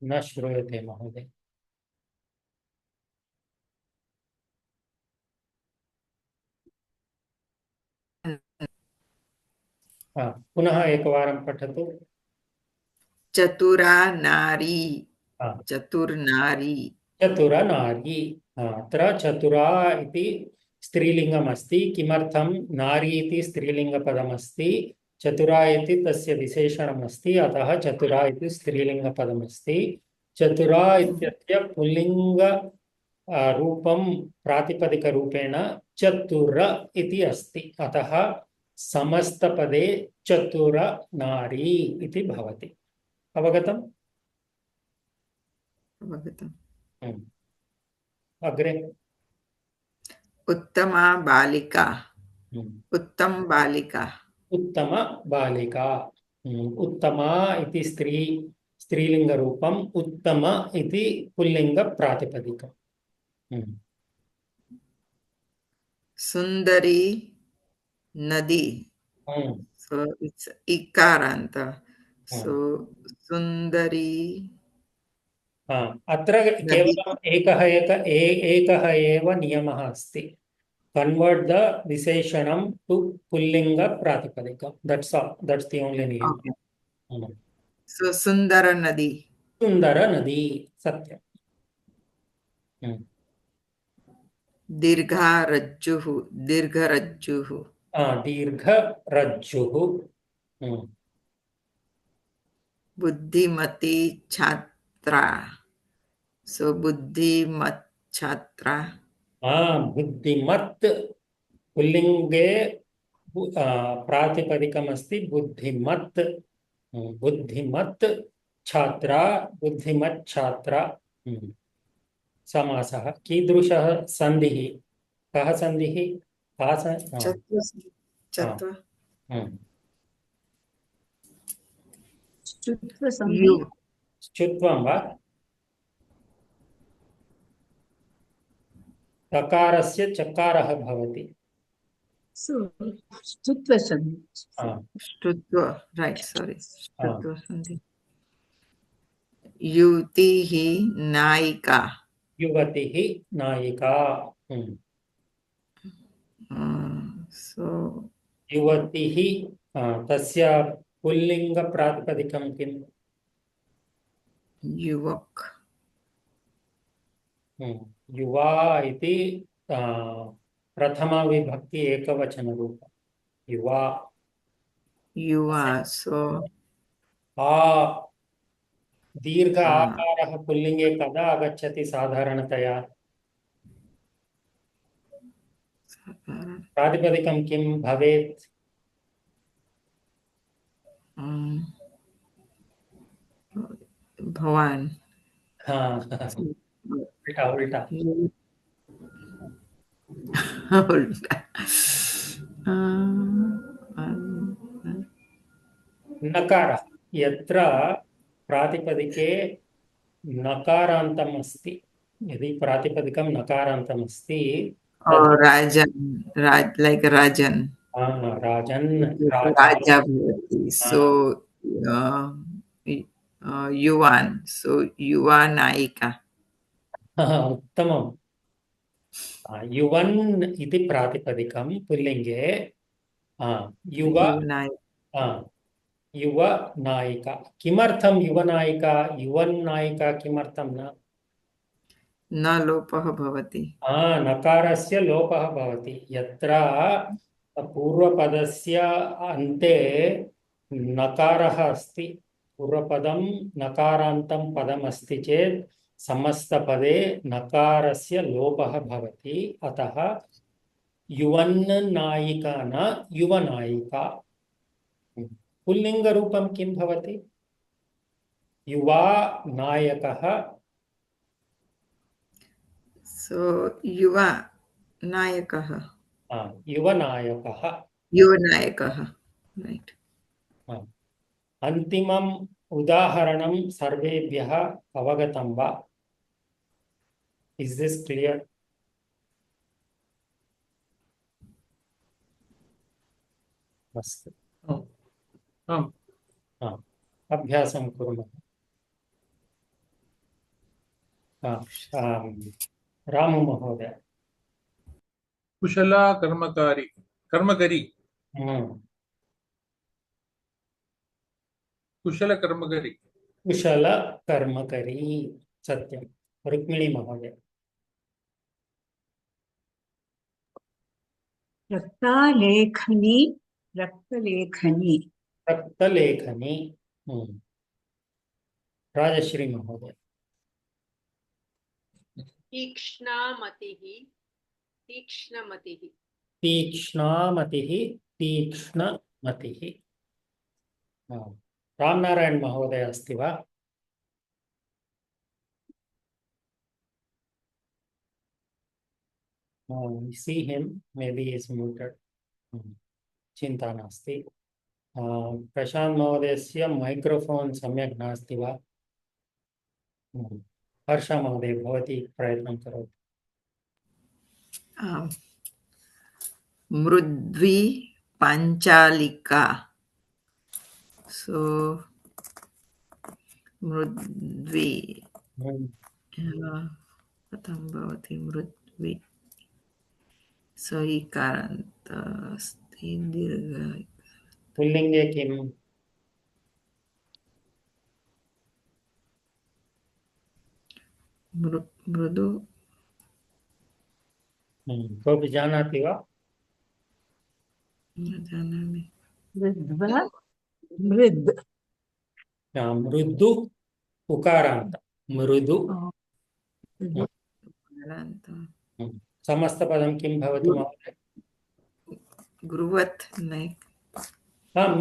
न श्रूयते महोदय पुनः एकवारं पठतु चतुरा नारी चतुर्नारी चतुरा नारी अत्र चतुरा इति स्त्रीलिङ्गमस्ति किमर्थं नारी इति स्त्रीलिङ्गपदमस्ति चतुरा इति तस्य विशेषणमस्ति अतः चतुरा इति स्त्रीलिङ्गपदमस्ति चतुरा इत्यस्य पुल्लिङ्ग रूपं प्रातिपदिकरूपेण चतुर इति अस्ति अतः समस्तपदे चतुर नारी इति भवति अवगतम् अग्रे उत्तमा बालिका उत्तम बालिका उत्तम बालिका उत्तमा इति स्त्रीलिङ्गरूपम् उत्तम इति पुल्लिङ्गप्रातिपदिकम् सुन्दरी नदी so it's ikaranta so सुन्दरी अत्र केवलम् एकः एव नियमः अस्ति convert the विशेषणं to पुल्लिङ्ग प्रातिपदिकम् that's all that's the only name so सुन्दर नदी सत्यम् दीर्घरज्जुः दीर्घरज्जुः बुद्धिमती छात्रा so बुद्धिमत् छात्रा बुद्धिमत् पुल्लिङ्गे प्रातिपदिकमस्ति बुद्धिमत् छात्रा बुद्धिमत् छात्रा समासः कीदृशः सन्धिः कः सन्धिः च्युत्वं वा तकारस्य चकारः भवति युवतिः नायिका युवतिः तस्य पुल्लिङ्ग प्रातिपदिकं किम् युवक युवा इति प्रथमा विभक्ति एकवचनरूप युवा so दीर्घ आकारः पुल्लिङ्गे कदा आगच्छति साधारणतया? प्रातिपदिकं किं भवेत्? भवान् हाँ उल्टा उल्टा उल्टा नकारः यत्र प्रातिपदिके नकारान्तम् अस्ति, यदि प्रातिपदिकं नकारान्तम् अस्ति राजन् like राजन् राजन् राजा भवति so युवान् so युवा नायिका उत्तमम् युवन् इति प्रातिपदिकं पुल्लिङ्गे युव युवनायिका किमर्थं युवनायिका युवन्नायिका किमर्थं न लोपः भवति नकारस्य लोपः भवति यत्र पूर्वपदस्य अन्ते नकारः अस्ति पूर्वपदं नकारान्तं पदम् अस्ति चेत् समस्तपदे नकारस्य लोपः भवति अतः युवन्नायिका न युवनायिका पुल्लिङ्गरूपं किं भवति युवा नायकः so युवा नायकः युवनायकः युवनायकः right अन्तिमम् उदाहरणं सर्वेभ्यः अवगतं वा? Is this clear? अस्तु अभ्यासं कुर्मः रामु महोदय कुशला कर्मकारी कर्मकरी कुशल कर्मकरी कुशल कर्मकरी सत्यं रुक्मिणी महोदय रक्तालेखनी रक्तलेखनी रक्तलेखनी राजश्री महोदय तीक्ष्णामतिः तीक्ष्णमतिः तीक्ष्णामतिः तीक्ष्णमतिः रामनारायण महोदय अस्ति वा? I see him, maybe he is muted. चिन्ता नास्ति प्रशांत महोदयस्य माइक्रोफोन सम्यक् नास्ति वा? हर्ष महोदय भवती प्रयत्नं करोतु मृद्वी पाञ्चालिका so मृद्वी कथं भवति मृद्वी so इकारान्त अस्ति दीर्घ पुल्लिङ्गे किम्? मृदु कोऽपि जानाति वा? न जानामि मृद् मृदु उकारान्त मृदु समस्तपदं किं भवति महोदय? गुरुवत्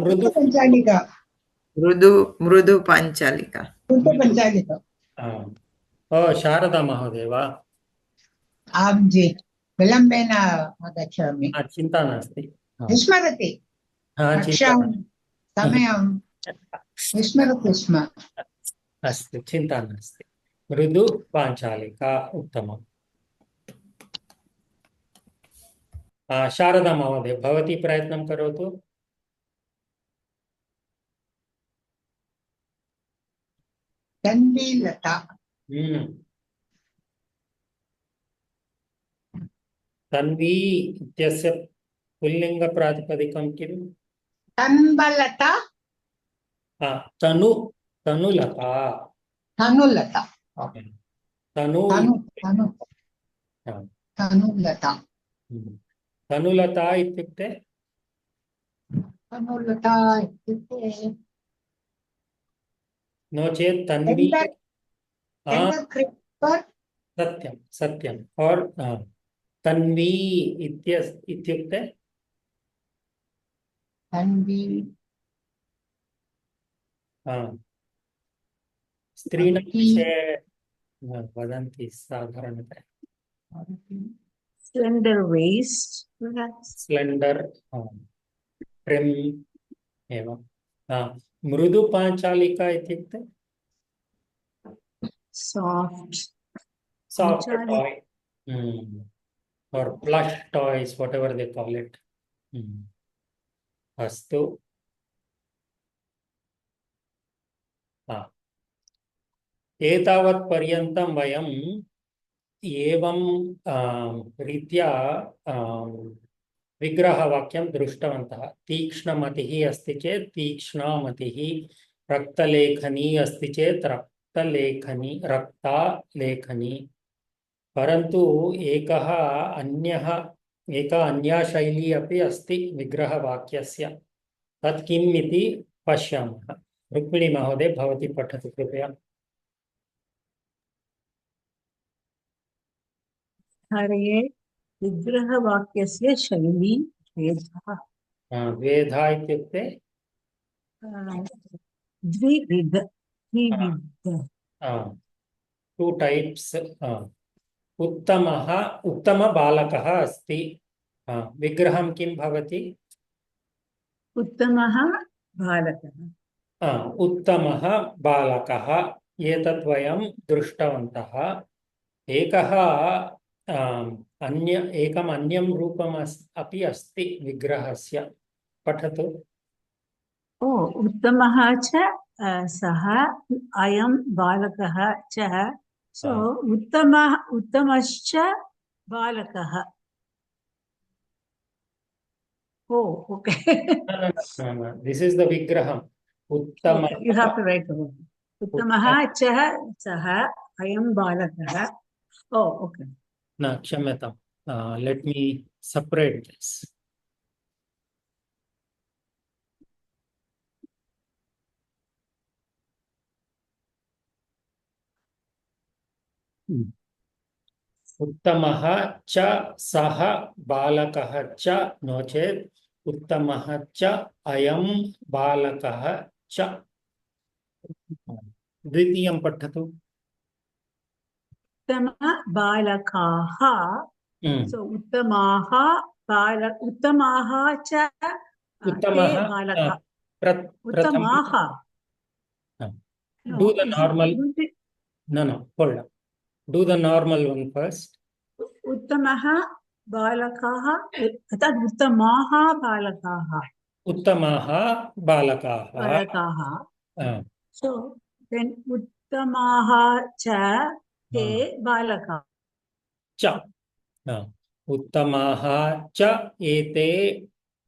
मृदु पंचालिका मृदु पाञ्चालिका पंचालिका शारदा महोदय वा? आं जी विलम्बेन आगच्छामि चिन्ता नास्ति विस्मरति कक्षां समयं विस्मरति स्म अस्तु चिन्ता नास्ति मृदु पाञ्चालिका उत्तमम् शारदा महोदय भवती प्रयत्नं करोतु तन्वीलता तन्वी इत्यस्य पुल्लिङ्गप्रातिपदिकं किम्? तन्बलता तनुलता तनुलता तनु तनुलता तनुलता इत्युक्ते तनुलता इत्युक्ते नो चेत् तन्वी Tender creeper. सत्यं सत्यं और तन्वी इत्युक्ते Tanvi. स्त्रीणां Tanvi. विषये वदन्ति साधारणतया Slender waist, perhaps. स्लेण्डर् ट्रिम् एवं मृदुपाञ्चालिका इत्युक्ते Soft. soft Panchalika. toy or plush toys, whatever they call it. अस्तु एतावत् पर्यन्तं वयम् एवं रीत्या विग्रहवाक्यं दृष्टवन्तः। तीक्ष्णमतिः अस्ति चेत् तीक्ष्णमतिः, रक्तलेखनी अस्ति चेत् रक्तलेखनी, रक्ता लेखनी। परन्तु एका अन्या शैली अपि अस्ति विग्रहवाक्यस्य। तत् किम् इति पश्यामः। रुक्मिणी महोदय, भवती पठतु कृपया। हरे विग्रहवाक्यस्य शैली भेदः। वेधा इत्युक्ते द्विविध। Two types. उत्तमबालकः अस्ति। विग्रहं किं भवति? उत्तमः बालकः। उत्तमः बालकः, एतत् वयं दृष्टवन्तः। एकम् अन्यं रूपम् अपि अस्ति विग्रहस्य। पठतु। उत्तमः च सः, अयं बालकः च, सो उत्तमश्च बालकः। ओके। दिस इज द विग्रहम्। उत्तम, यू हैव टू राइट उत्तमः च सः, अयं बालकः। ओके। न, क्षम्यताम्, लेट मी सेपरेट दिस। उत्तमः च सः बालकः च, नो चेत् उत्तमः च अयं बालकः च। द्वितीयं पठतु। उत्तमबालकाः, सो उत्तमाः च उत्तमः ते बालकाः। उत्तमाः। Do the normal. No, hold on. Do the normal one first. उत्तमः बालकाः, तद् उत्तमाः बालकाः। उत्तमाः बालकाः। So then उत्तमाः च ते बालकाः। च उत्तमाः च एते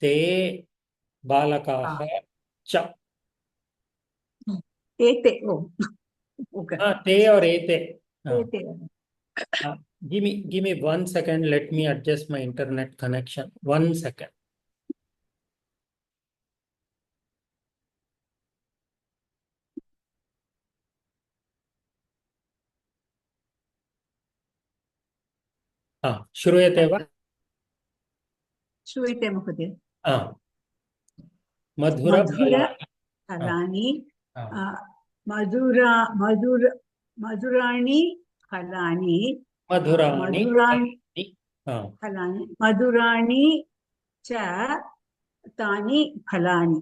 ते बालकाः च। एते, ओके। ते और एते। एते। Give me 1 second. Let me adjust my internet connection. 1 second. श्रूयते वा? श्रूयते महोदय। मधुरफलानि, मधुराणि फलानि, मधुराणि च तानि फलानि।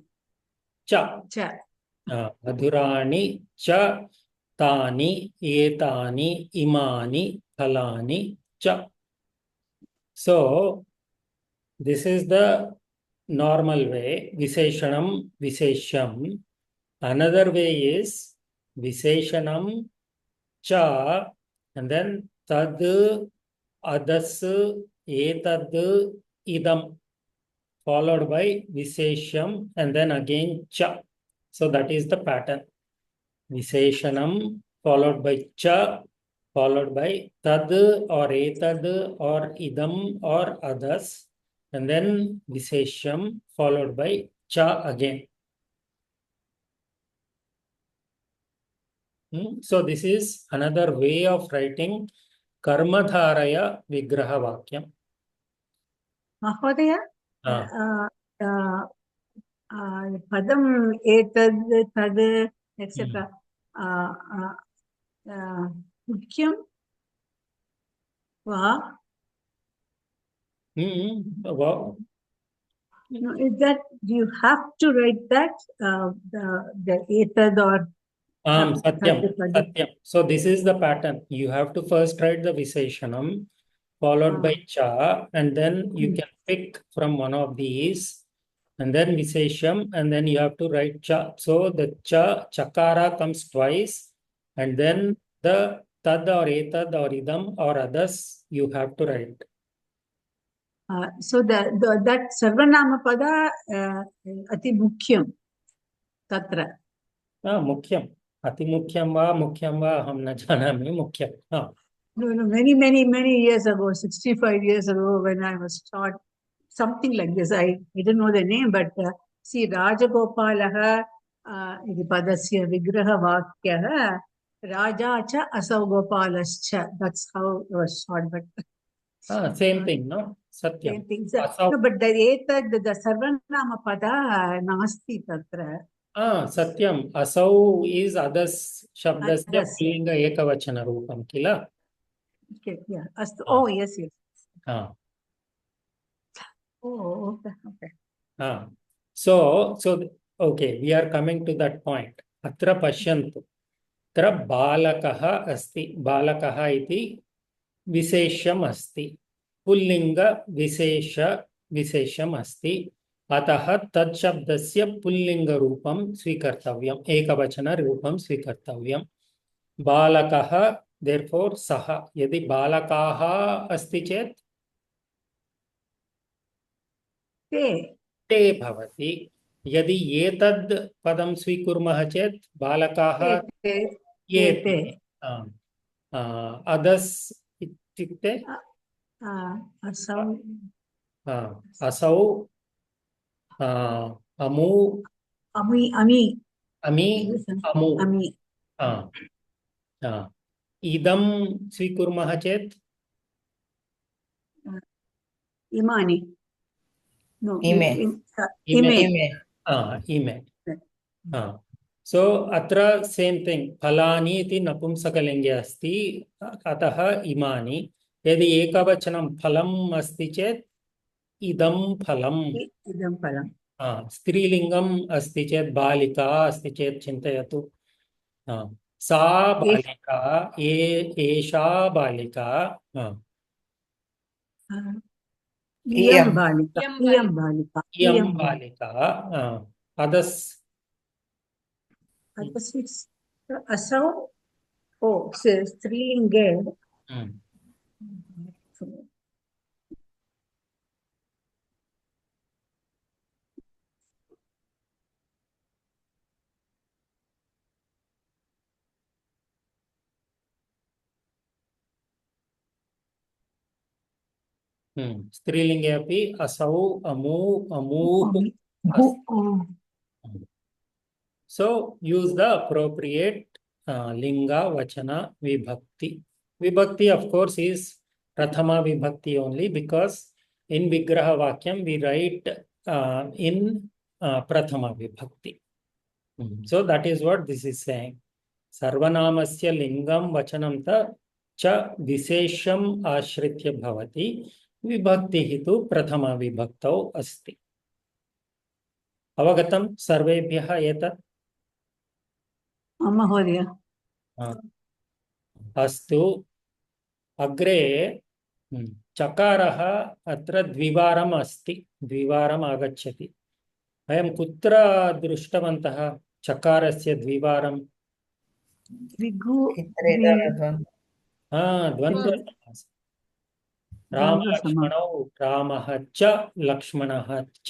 मधुराणि च तानि एतानि इमानि फलानि च। So this is the normal way. Visheshanam, Vishesham. Another way is Visheshanam cha, and then tad, adas, etad, idam, followed by Vishesham and then again cha. So that is the pattern. Visheshanam followed by cha, followed by tad or etad or idam or adas, and then Vishesham followed by cha again. So this is another way of writing Karmadharaya Vigraha Vakyam. महोदय Ah. पदम् एतद् तद् etcetera मुख्यं वा Wow. No, is that you have to write that the etad or Satyam, tad pad? Satyam. So this is the pattern. You have to first write the Visheshanam, followed by cha, and then you can pick from one of these, and then Vishesham, and then you have to write cha. So the cha, chakara comes twice, and then the tad or etad or idam or others you have to write. So that sarvanama pada ati mukhyam tatra. Mukyam. Ati mukyam va aham na janami mukyam. No, many years ago, 65 years ago, when I was taught something like this, I didn't know the name, but see, Rajagopalaha iti padasya vigraha vakyaha Raja cha asau gopalascha. That's how it was taught, but Same thing, no? Satyam. same things. Asau. No, but the sarvanama pada nasti tatra. Satyam. Asau is others shabdasya Others. pullinga ekavachana rupam kila. Okay, yeah. Oh, yes. Oh, okay. So, okay, we are coming to that point. Atra pashyantu. Atra balakaha asti. Balakaha iti vishesham asti. Pullinga vishesham asti. अतः तत्शब्दस्य पुल्लिङ्गरूपं स्वीकर्तव्यम् एकवचनरूपं स्वीकर्तव्यं बालकः therefore सः यदि बालकाः अस्ति चेत् ते भवति यदि एतद् पदं स्वीकुर्मः चेत् बालकाः एते अदस् इत्युक्ते असौ अमु अमु इदं स्वीकुर्मः चेत् इमानि इमे सो अत्र सेम् थिङ्ग् फलानि इति नपुंसकलिङ्गे अस्ति अतः इमानि यदि एकवचनं फलम् अस्ति चेत् इदं फलम् स्त्रीलिङ्गम् अस्ति चेत् बालिका अस्ति चेत् चिन्तयतु सा बालिका एषा बालिका इयं बालिका अदस् असौ स्त्रीलिङ्गे स्त्रीलिङ्गे अपि असौ अमु अमूः So use the appropriate linga, vachana, vibhakti. Vibhakti, of course, is prathama vibhakti only because in Vigraha Vakyam we write in prathama vibhakti. So that is what this is saying. Sarvanamasya lingam vachanam ta cha visesham ashritya bhavati vibhakti tu prathama vibhaktau asti. Avagatam sarvebhyah etat? महोदय अस्तु अग्रे चकारः अत्र द्विवारम् अस्ति द्विवारम् आगच्छति वयं कुत्र दृष्टवन्तः चकारस्य द्विवारं द्वन्द्वसमासः रामलक्ष्मणौ रामः च लक्ष्मणः च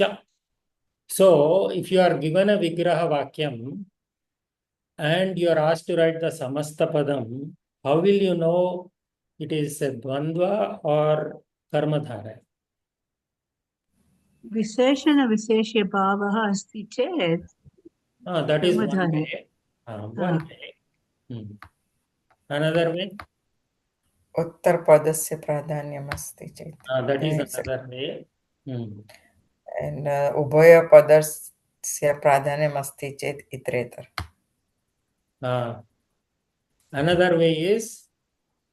So if you are given a vigraha vakyam and you are asked to write the samasta padam, how will you know it is a dvandva or karmadhara? Visheshana visheshya bhavah asti chet. That is one way. One way. Another way? उत्तरपदस्य प्राधान्यमस्ति चेत्. That is It's a- another way. And उभयपदस्य प्राधान्यमस्ति चेत् इतरेतर. Another way is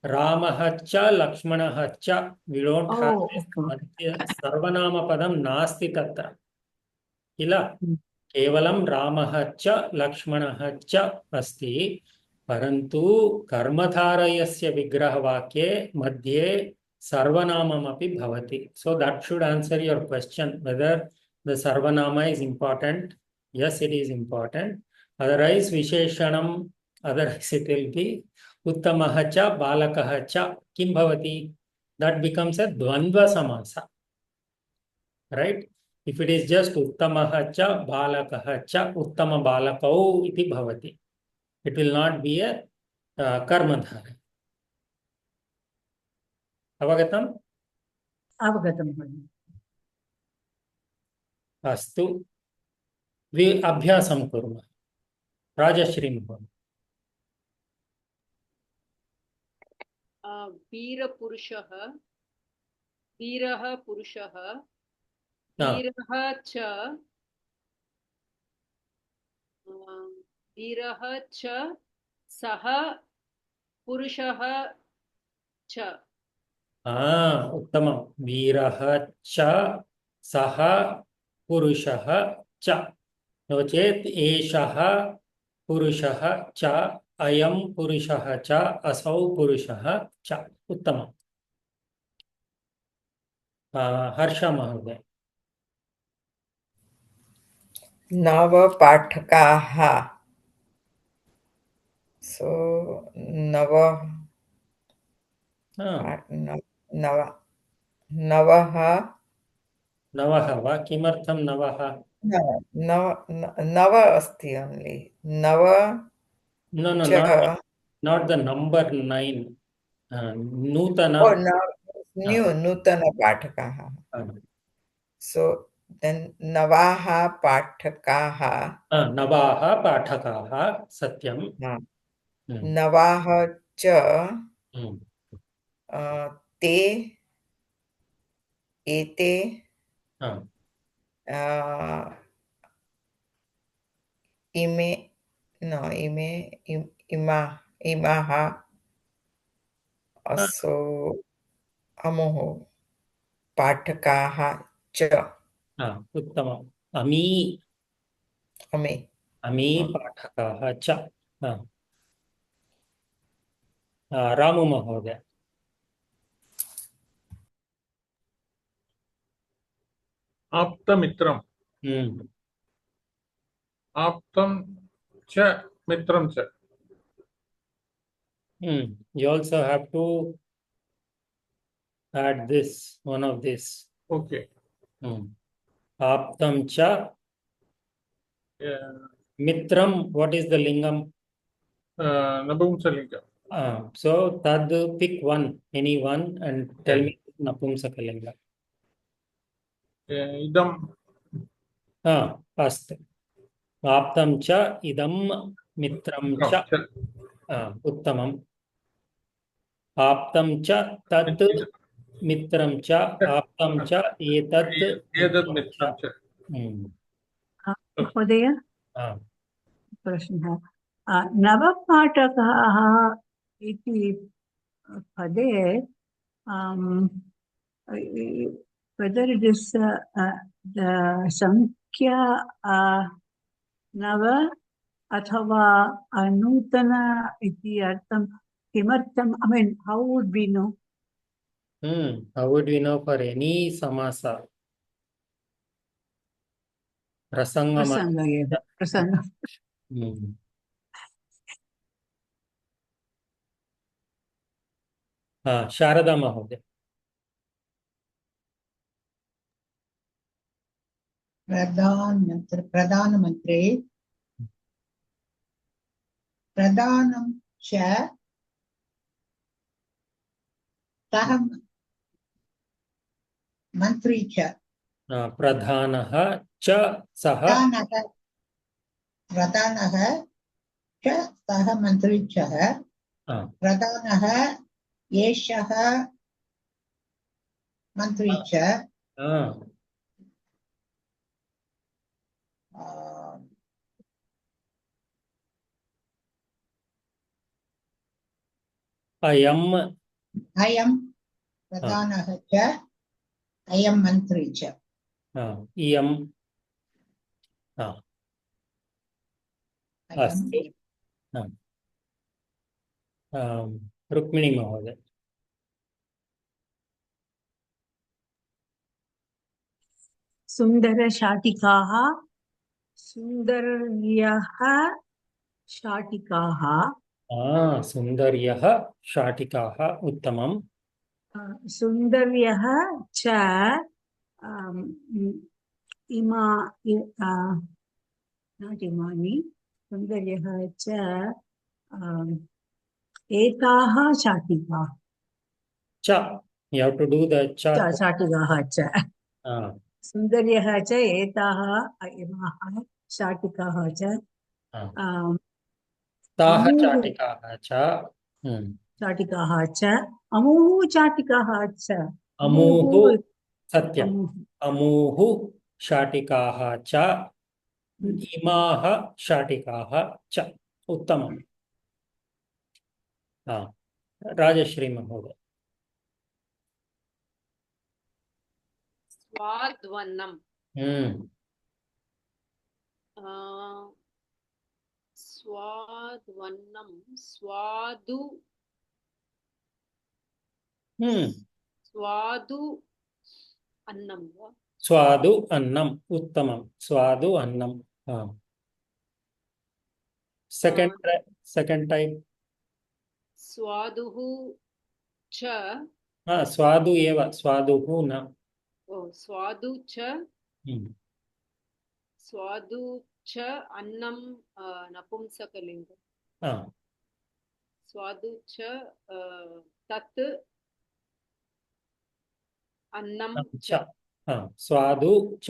Ramah cha Lakshmanah cha. We don't have Oh, this okay. Sarvanamapadam nasti tatra. Ila Hmm. केवलं रामः च लक्ष्मणः च अस्ति परन्तु कर्मधारयस्य विग्रहवाक्ये मध्ये सर्वनाममपि भवति. So that should answer your question whether the sarvanama is important. Yes, it is important. Otherwise visheshanam, otherwise it will be uttamah cha balakah cha. Kim bhavati? That becomes a dvandva samasa, right? If it is just uttamah cha balakah cha uttama balakau iti bhavati, it will not be a karmadhara. Avagatam? Avagatam भगिनी. Astu. We abhyasam kurma. Rajashri mहोदय. वीरपुरुषः वीरः पुरुषः Ah. वीरः च सः पुरुषः च. उत्तमं. वीरः च सः पुरुषः च. नो चेत् एषः पुरुषः च अयं पुरुषः च असौ पुरुषः च. उत्तमम्. हर्ष महोदय. नवपाठकाः. So नवः नवः वा? किमर्थं नवः? नव अस्ति only. नव No, च. not the number 9. नूतन. Oh, नूतनपाठकाः. So then नवाः पाठकाः. नवाः पाठकाः. सत्यं. नवाः च ते एते इमाः असो अमुः पाठकाः च. उत्तमम्. अमी पाठकाः च. रामु महोदय. आप्तमित्रम् आप्तं च मित्रं च. You also have to add this, one of this. Okay. Aptam cha. Mitram, what is the lingam? Napumsalinga. So tad pick one, any one, and tell me napumsakalinga. Idam. Astu. Aptam cha idam mitram cha. Uttamam. Aptam cha tat mitram cha. Aptam cha etat mitram cha. महोदय प्रश्नः नवपाठकाः इति पदे whether it is the संख्या नव अथवा नूतन इति अर्थं किमर्थं? I mean, how would we know? How would we know for any samasa? Prasanga. Sharada Mahoday. प्रधानमन्त्री प्रधानं च सः मन्त्री च. प्रधानः च सः. प्रधानः च सः मन्त्री च हा, प्रधानः एषः मन्त्री च हा, अयम् अयं प्रधानः च अयं मन्त्री च हा, इयम् हा, अयं अस्तु हा, रुक्मिणी महोदय सुन्दरशाटिकाः सुन्दर्यः शाटिकाः सुन्दर्यः शाटिकाः उत्तमम् सुन्दर्यः च um, इमा not इमानि सुन्दर्यः च एताः शाटिकाः च you have to do the cha शाटिकाः च हा, सुन्दर्यः च एताः इमाः शाटिकाः च हा, um, ताः अमूः चाटिकाः च शाटिकाः च अमूः शाटिकाः च अमूः अमूः सत्यम् अमूः अमूः शाटिकाः च इमाः शाटिकाः च उत्तमम् हा, राजश्री महोदय स्वाद्वन्नं स्वाद्वन्नं स्वादु स्वादु अन्नं वा स्वादु अन्नम् उत्तमं स्वादु अन्नम् सेकंड टाइप स्वादुः च स्वादु एव स्वादुः न स्वादु च स्वादु च अन्नं नपुंसकलिङ्गम् स्वादु च तत् अन्नं च स्वादु च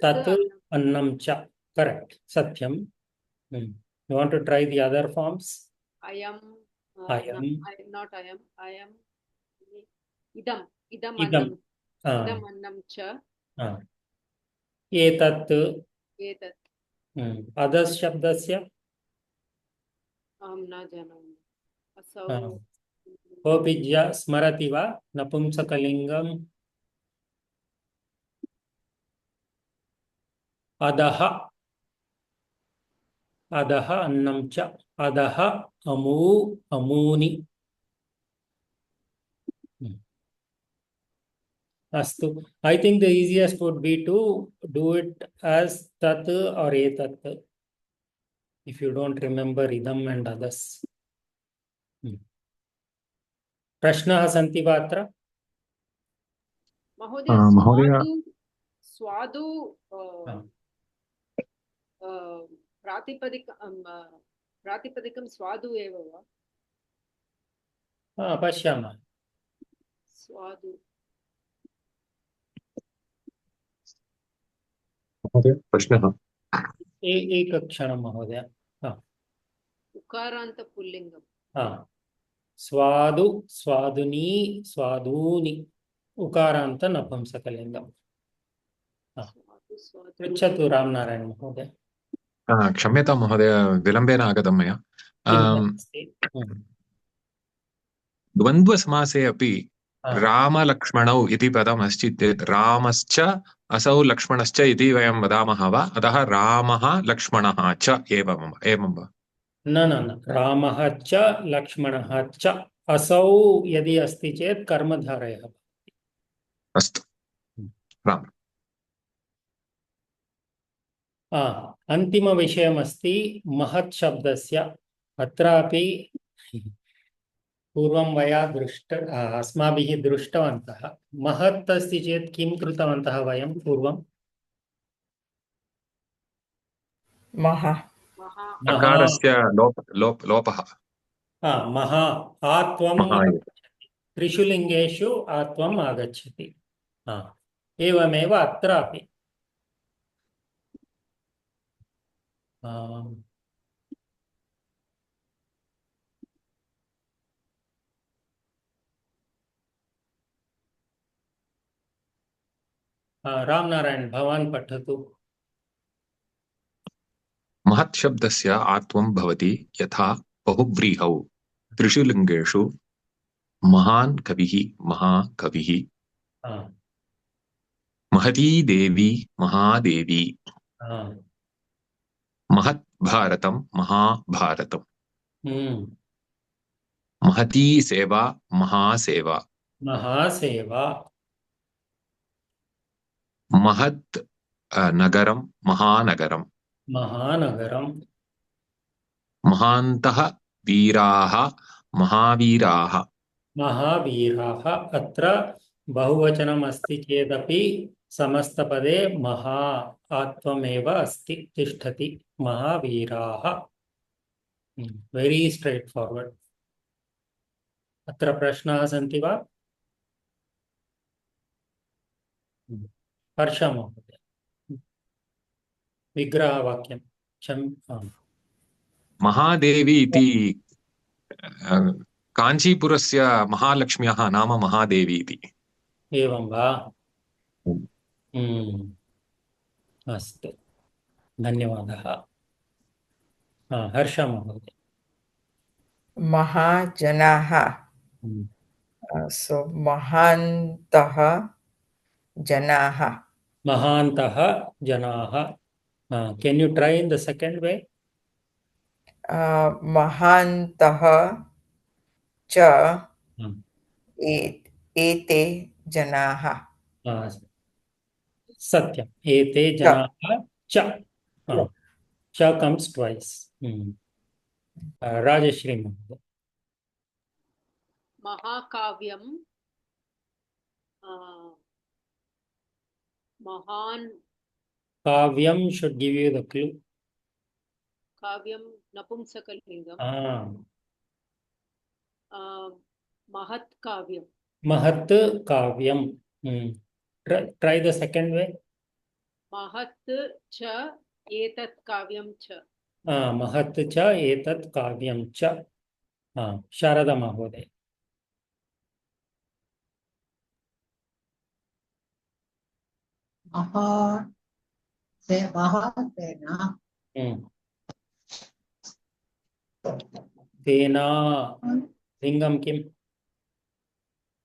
तत् अन्नं च करेक्ट सत्यम you want to try the other forms अयं अयं not अयं इदम् इदम् इदम् अन्नं च एतत् एतत् अदस् शब्दस्य अहं न जानामि असौ कोऽपि स्मरति वा नपुंसकलिङ्गम् अधः अधः अन्नं च अधः अमूनि अस्तु I think the easiest would be to do it as tat or etat if you don't remember idam and others. प्रश्नाः सन्ति वा अत्र? महोदय स्वादु प्रातिपदिकं स्वादु एव वा पश्यामः स्वादु महोदय प्रश्नः एकक्षणं महोदय उकारान्त पुल्लिङ्गं स्वादु स्वादुनी स्वादूनि उकारान्त नपुंसकलिङ्गम् पृच्छतु रामनारायण महोदय क्षम्यतां महोदय विलम्बेन आगतं मया द्वन्द्वसमासे अपि रामलक्ष्मणौ इति पदम् अस्ति चेत् रामश्च असौ लक्ष्मणश्च इति वयं वदामः वा अतः रामः लक्ष्मणः च एवं वा न रामः च लक्ष्मणः च असौ यदि अस्ति चेत् कर्मधारयः अस्तु राम अन्तिमविषयमस्ति महत् शब्दस्य अत्रापि पूर्वं वया अस्माभिः दृष्टवन्तः महत् अस्ति चेत् किं कृतवन्तः वयं पूर्वं अकारस्य लोपः महा आत्वम् त्रिषु लिङ्गेषु आत्वम् आगच्छति एवमेव अत्रापि रामनारायण भवान् पठतु। महत् शब्दस्य आत्वं भवति यथा बहुव्रीहौ त्रिषु लिङ्गेषु महान् कविः महाकविः हा, महती देवी महादेवी हा, महत् भारतं महाभारतम् हम्म, महती सेवा महासेवा महासेवा, महत् नगरं महानगरम् महानगरं, महान्तः वीराः महावीराः महावीराः। अत्र बहुवचनम् अस्ति चेदपि समस्तपदे महा आत्वमेव अस्ति तिष्ठति। महावीराः, वेरी स्ट्रेट् फॉरवर्ड। अत्र प्रश्नाः सन्ति वा? हर्ष महोदय, विग्रहवाक्यं महादेवी इति काञ्चीपुरस्य महालक्ष्म्याः नाम महादेवी इति। एवं वा? अस्तु, धन्यवादः। हर्ष महोदय। महाजनाः so महान्तः जनाः महान्तः जनाः। Can you try in the second way? महान्तः च एते जनाः सत्यम्, एते जनाः च। च comes twice. राजश्री महोदय। महाकाव्यं महान् काव्यं should give you the clue. काव्यं नपुंसकलिङ्गं महत् काव्यं महत् काव्यं। Try the second way. महत् च एतत् काव्यं च। महत् च एतत् काव्यं च। शारदा महोदय। महासेना सेना लिंगम किम?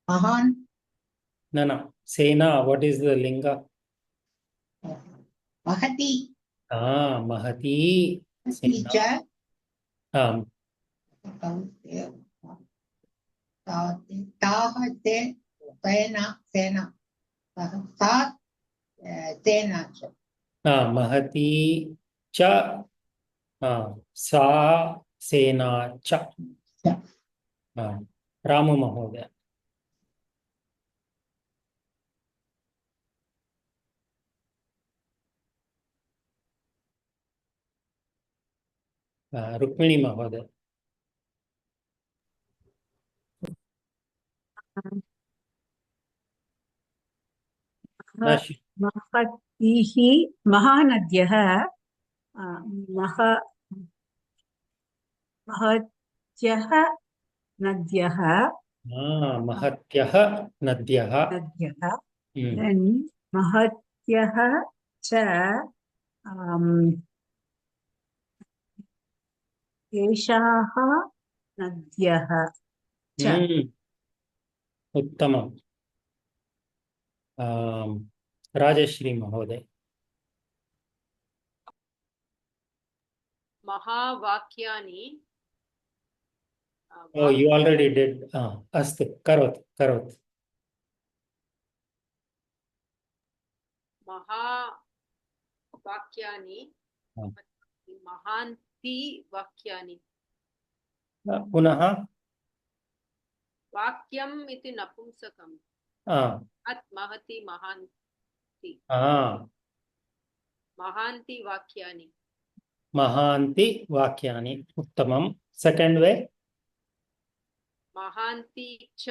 महान् न सेना, what is the linga? महती महती च सेना। ताः ते सेना सेना सा सेना च। महती च सा सेना च। रामु महोदय। रुक्मिणी महोदय। महतीः महानद्यः महत्यः नद्यः महत्यः नद्यः। then महत्यः च एषाः नद्यः च। उत्तमम्। राजश्री महोदय। महावाक्यानि Oh, you already did. अस्तु, करोतु करोतु। महावाक्यानि महान्ति वाक्यानि। पुनः वाक्यम् इति नपुंसकम्। अत् महति महान्ति महान्ति वाक्यानि। महान्ति वाक्यानि, उत्तमं। सेकंड वे। महान्ति च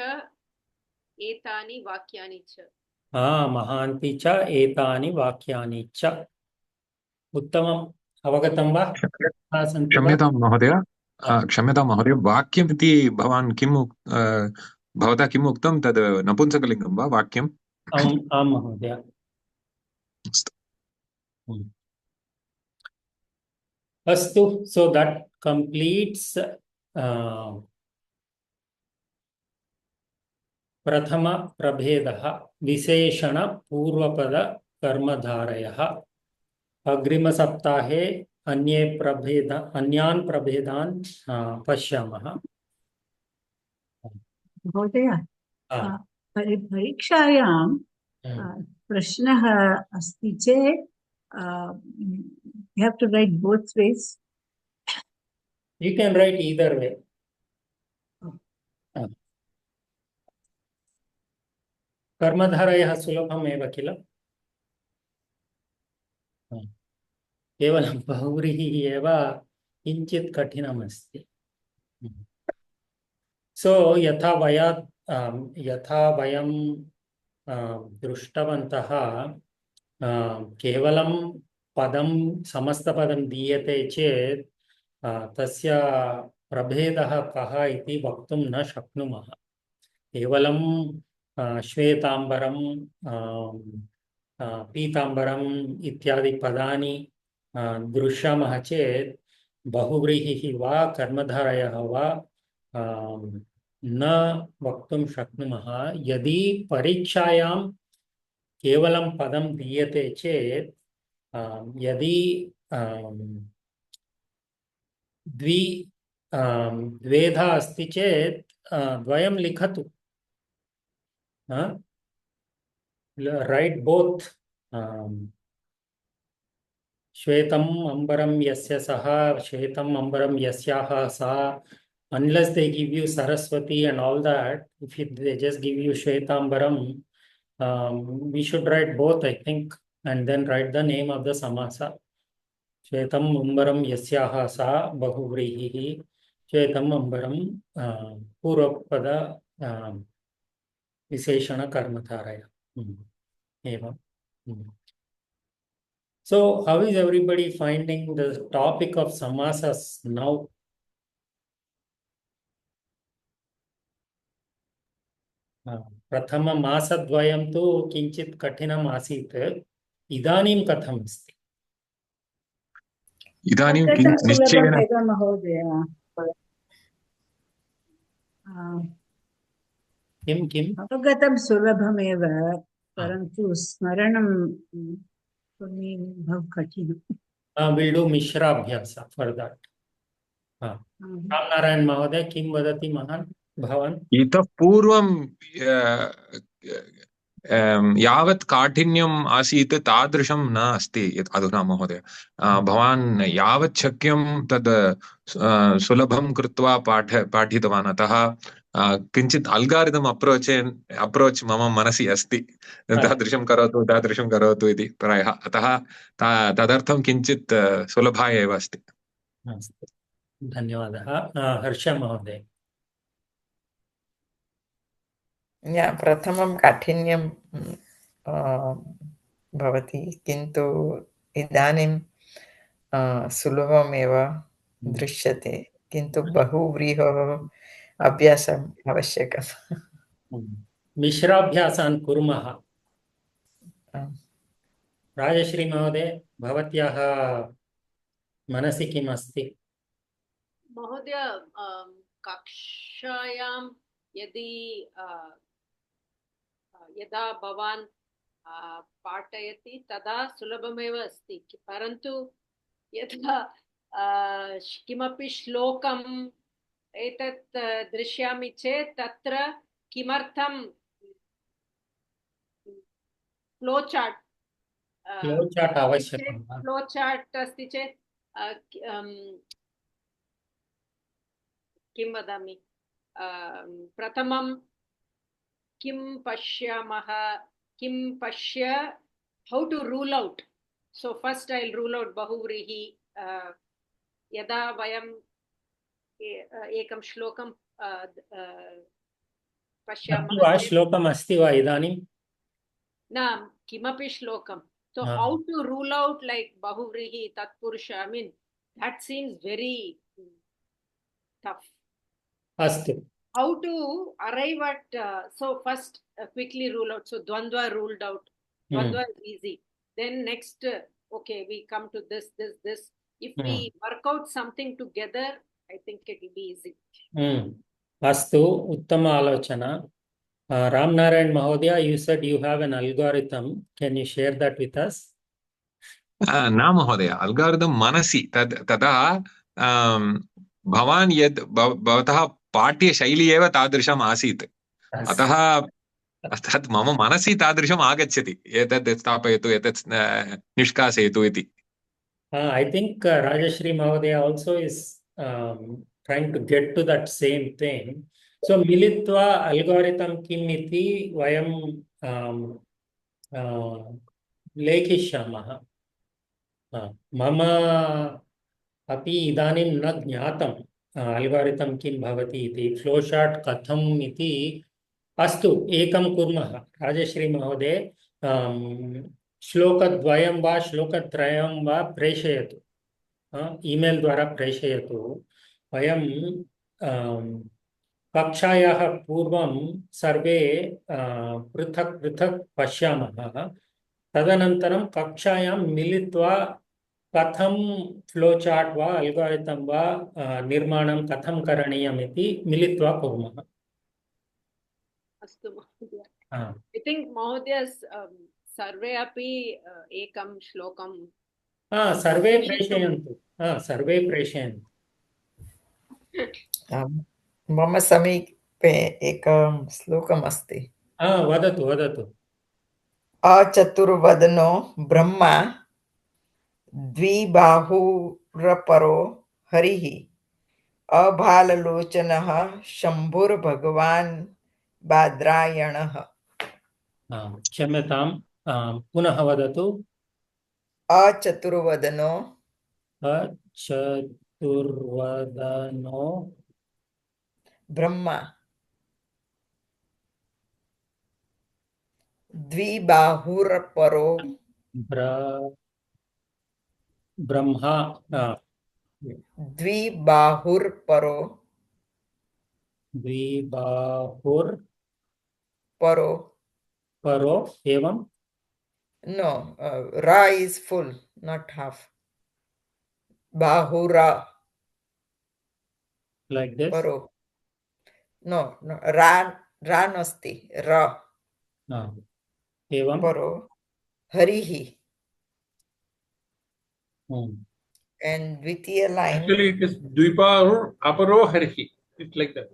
एतानि वाक्यानि च। महान्ति च एतानि वाक्यानि च। उत्तमम्। अवगतं वा? क्षम्यतां महोदय, क्षम्यतां महोदय, वाक्यम् इति भवान् भवता किम् उक्तं? तद् नपुंसकलिङ्गं वा वाक्यम्? आम् महोदय। अस्तु। अस्तु, so that completes प्रथम प्रभेदः विशेषण पूर्वपद कर्मधारयः। अग्रिमसप्ताहे अन्यान् प्रभेदान् पश्यामः। महोदय, आ, परीक्षायां प्रश्नः अस्ति चेत् you have to write both ways. You can write either way. कर्मधारयः सुलभमेव किल? केवलं बहुव्रीहिः एव किञ्चित् कठिनमस्ति। सो यथा वयं दृष्टवन्तः, केवलं पदं समस्तपदं दीयते चेत् तस्य प्रभेदः कः इति वक्तुं न शक्नुमः। केवलं श्वेतांबरं पीतांबरम इत्यादि पदानि दृश्यामः चेत् बहुव्रीहिः वा कर्मधारयः वा न वक्तुं शक्नुमः। यदि परीक्षायां केवलं पदं दीयते चेत् यदि द्वेधा अस्ति चेत् द्वयं लिखतु। Write both. Shvetam ambaram yasya saha, shvetam ambaram yasyaha sa. Unless they give you Saraswati and all that, if they just give you Shvetambaram, we should write both, I think, and then write the name of the samasa. Shvetam ambaram yasyaha sa bahuvrihi. Shvetam ambaram purvapada विशेषण कर्मधारय एवं। So how is everybody finding the topic of samasas now? प्रथम मासद्वयं तु किञ्चित् कठिनम् आसीत्। इदानीं कथम् अस्ति? इदानीं निश्चयेन महोदय, किम् अवगतं सुलभमेव, परन्तु स्मरणं बहु कठिनं। We'll do मिश्राभ्यास for that. Ramnarayan महोदय किं वदति भवान्? इतः पूर्वं यावत् काठिन्यम् आसीत् तादृशं न अस्ति अधुना महोदय। भवान् यावत् शक्यं तद् सुलभं कृत्वा पाठितवान्। अतः किञ्चित् अल्गारिदम् अप्रोच् मम मनसि अस्ति, तादृशं करोतु इति प्रायः। अतः तदर्थं किञ्चित् सुलभाय एव अस्ति। धन्यवादः। हर्ष महोदय। प्रथमं काठिन्यं भवति, किन्तु इदानीं सुलभमेव दृश्यते, किन्तु बहुव्रीहोः अभ्यासम् आवश्यकम्। मिश्राभ्यासान् कुर्मः। राजश्री महोदय, भवत्याः मनसि किम् अस्ति? महोदय, कक्षायां यदा भवान् पाठयति तदा सुलभमेव अस्ति, परन्तु यदा किमपि श्लोकम् एतत् दृश्यामि चेत् तत्र किमर्थं फ्लोचार्ट् आवश्यकं। फ्लोचार्ट् अस्ति चेत् किं वदामि, प्रथमं किं पश्यामः, किं पश्य, how to rule out. So first I'll rule out बहुव्रीहि। यदा वयं एकं श्लोकं पश्यामः, श्लोकम् अस्ति वा इदानीं? न, किमपि श्लोकं। So how to rule out like बहुव्रीहि तत्पुरुष, I mean that seems very tough. Astu. How to arrive at so first quickly rule out. So Dvandva ruled out. Dvandva is easy. then next, okay, we come to this. If we work out something together, I think it will be easy. अस्तु, उत्तम आलोचना. Ram Narayan Mahodaya, you said you have an algorithm. Can you share that with us? न महोदय, अल्गारिदम् मनसि तदा भवान् यद् भवतः पाठ्यशैली एव तादृशम् आसीत्, अतः तत् मम मनसि तादृशम् आगच्छति, एतत् स्थापयतु, एतत् निष्कासयतु इति. I think Rajashri Mahodaya also is trying to get to that same thing. So Militva algorithm kim iti vayam lekhishyamah. मम अपि इदानीं न ज्ञातं algorithm किं भवति इति, फ्लो चार्ट् कथम् इति. अस्तु, एकं कुर्मः. राजश्री महोदय, श्लोकद्वयं वा श्लोकत्रयं वा प्रेषयतु, ईमेल् द्वारा प्रेषयतु. वयं कक्षायाः पूर्वं सर्वे पृथक् पृथक् पश्यामः. तदनन्तरं कक्षायां मिलित्वा कथं फ्लो चार्ट् वा अल्गोरिथम् वा निर्माणं कथं करणीयम् इति मिलित्वा कुर्मः. अस्तु महोदय. I think महोदय सर्वे अपि एकं श्लोकं सर्वे प्रेषयन्तु. सर्वे प्रेषयन्तु. मम समीपे एकं श्लोकम् अस्ति. वदतु वदतु. अचतुर्वदनो ब्रह्मा द्विबाहुरपरो हरिः अभाललोचनः शम्भुर्भगवान् बादरायणः. क्षम्यतां, पुनः वदतु. अचतुर्वदनो ब्रह्मा द्विबाहुरपरो ब्रह्मा द्विबाहुरपरो परो एवं. No, ra is full, not half. Bahura. Like this? Paro. No, ra nasti. Ra. Evam. Paro. Harihi. And Dvitiya line. Actually, it is Dvipahur Aparo Harihi. It's like that.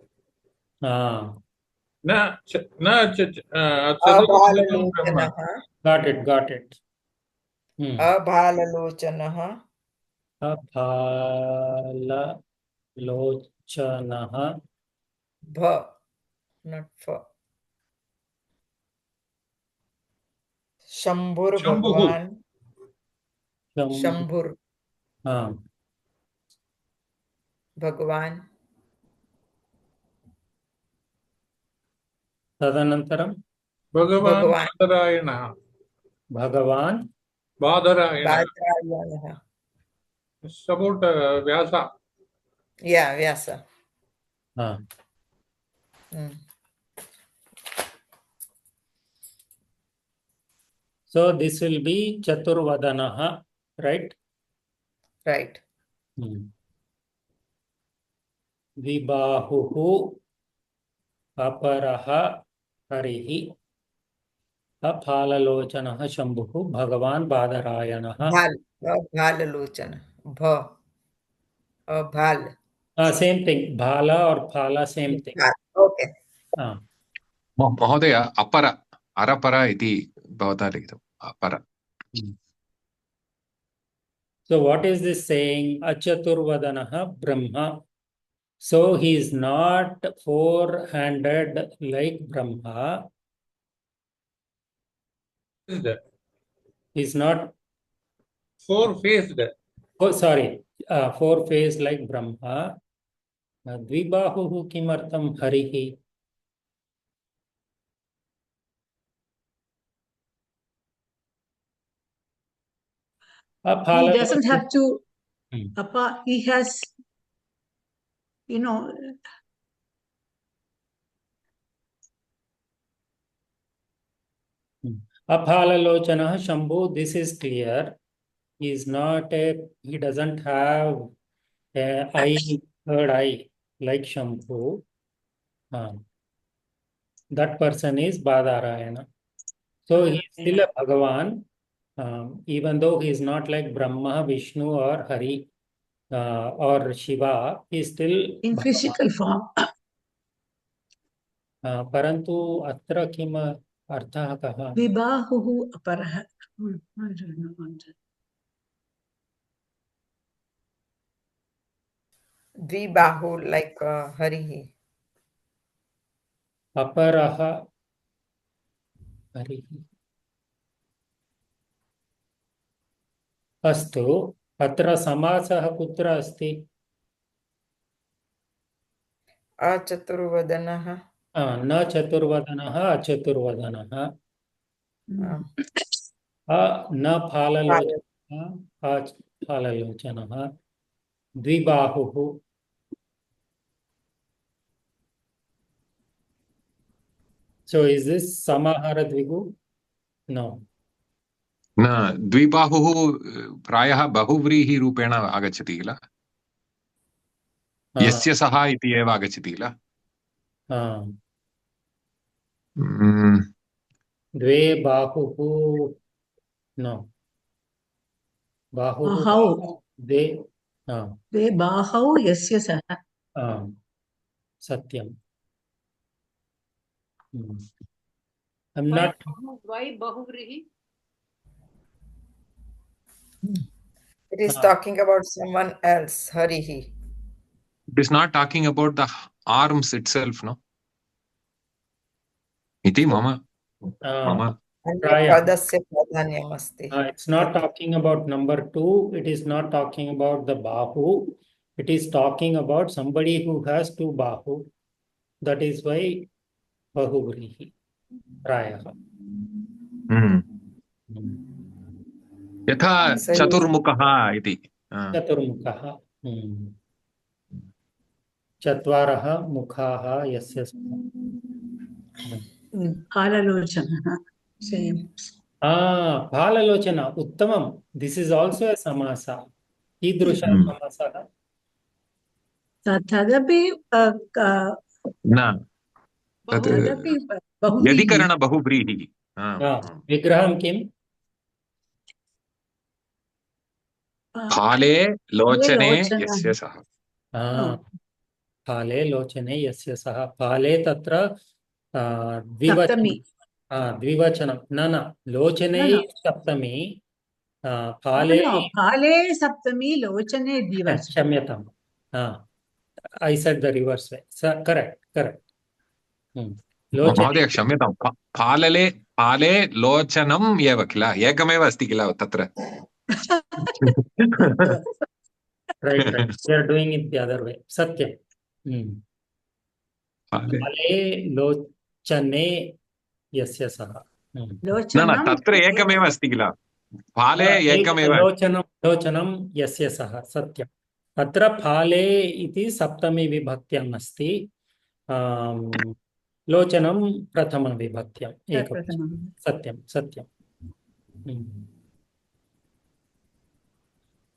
Got it. Abhalalochanaः. Abhalalochanaः. Bha, not fa. Shambhur Bhagwan. Shambhur Bhagwan. तदनन्तरं भगवान् बादरायणः. It's about Vyasa. Yeah, Vyasa. So this will be Chaturvadanaha, right? Right. Vibahuhu अपरः हरिः अफाललोचनः शम्भुः भगवान् बादरायणः. भाललोचन भाल. Same thing, भाला और फाला सेम थिंग. ओके. महोदय, अपर अरपर इति भवता लिखितम्. अपर. So what is this saying? Achaturvadanah Brahma. So he is not four-handed like Brahma. Is that? He is not four-faced. Oh, sorry. Four-faced like Brahma. Dvibahuhu kimartam harihi. He doesn't have to, he has, you know, Aphalalochana Shambhu, this is clear. He doesn't have a third eye like Shambhu. That person is Badarayana. So he is still a Bhagavan, even though he is not like Brahma, Vishnu, or Hari, or Shiva, he is still In Bhagavan. physical form. परंतु अत्र किम अर्थः कः? Vibahuhu aparaha. I don't know. Dvibahu, like Harihi. अपरः हरिः। अस्तु, अत्र समासः कुत्र अस्ति? Achaturvadanaha. न चतुर्वदनः अचतुर्वदनः, न फाललोचनः फाललोचनः, द्विबाहुः। So is this Samahara Dvigu? No. न द्विबाहुः प्रायः बहुव्रीहि रूपेण आगच्छति किल, यस्य सः इति एव आगच्छति किल। द्वे बाहुः, no, बाहुः Bahau. द्वे, Dve bahau yasya saha. सत्यम। I'm not. Why Bahuvrihi? It is talking about someone else, Harihi. It is not talking about the arms itself, no? Iti mama. Padasya pradhanyam asti. It's not talking about number 2. It is not talking about the bahu. It is talking about somebody who has 2 bahu. That is why bahuvrihi prayah. यथा चतुर्मुखः इति। चतुर्मुखः, चत्वारः मुखाः यस्य। Falalochana. Same. फाललोचना उत्तमं. This is also a samasa. कीदृशः समासः? Tadapi न tadapi यदिकरण बहुव्रीहिः। विग्रहं किम्? फाले लोचने यस्य सः। फाले लोचने यस्य सः। फाले तत्र द्विवचनं न लोचने सप्तमी, फाले फाले सप्तमी लोचने द्विवचनं। क्षम्यताम्, I said the reverse way. Correct. महोदय क्षम्यतां, फाले लोचनम् एव किल, एकमेव अस्ति किल तत्र। Right. We are doing it the other way. Satyam. Phale lochane yasya saha. न तत्र एकमेव अस्ति किल, फाले एकमेव। लोचनं यस्य सः, सत्यम्। अत्र फाले इति सप्तमी विभक्त्याम् अस्ति, लोचनं प्रथम विभक्त्याम् एकवचनं। सत्यं।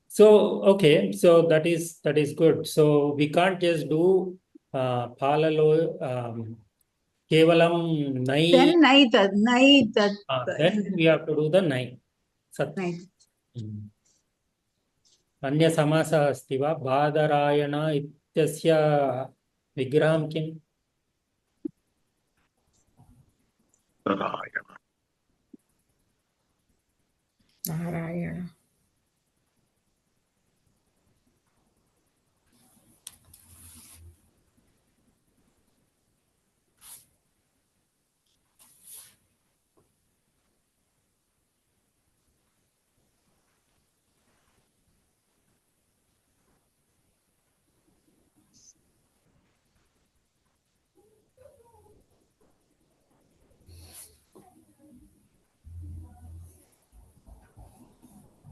So okay, so that is good. So we can't just do phalalo kevalam nai. Then nai. Then we have to do the nai. Satyam. अन्य समासः अस्ति वा? बादरायण इत्यस्य विग्रहं किम्? Narayana.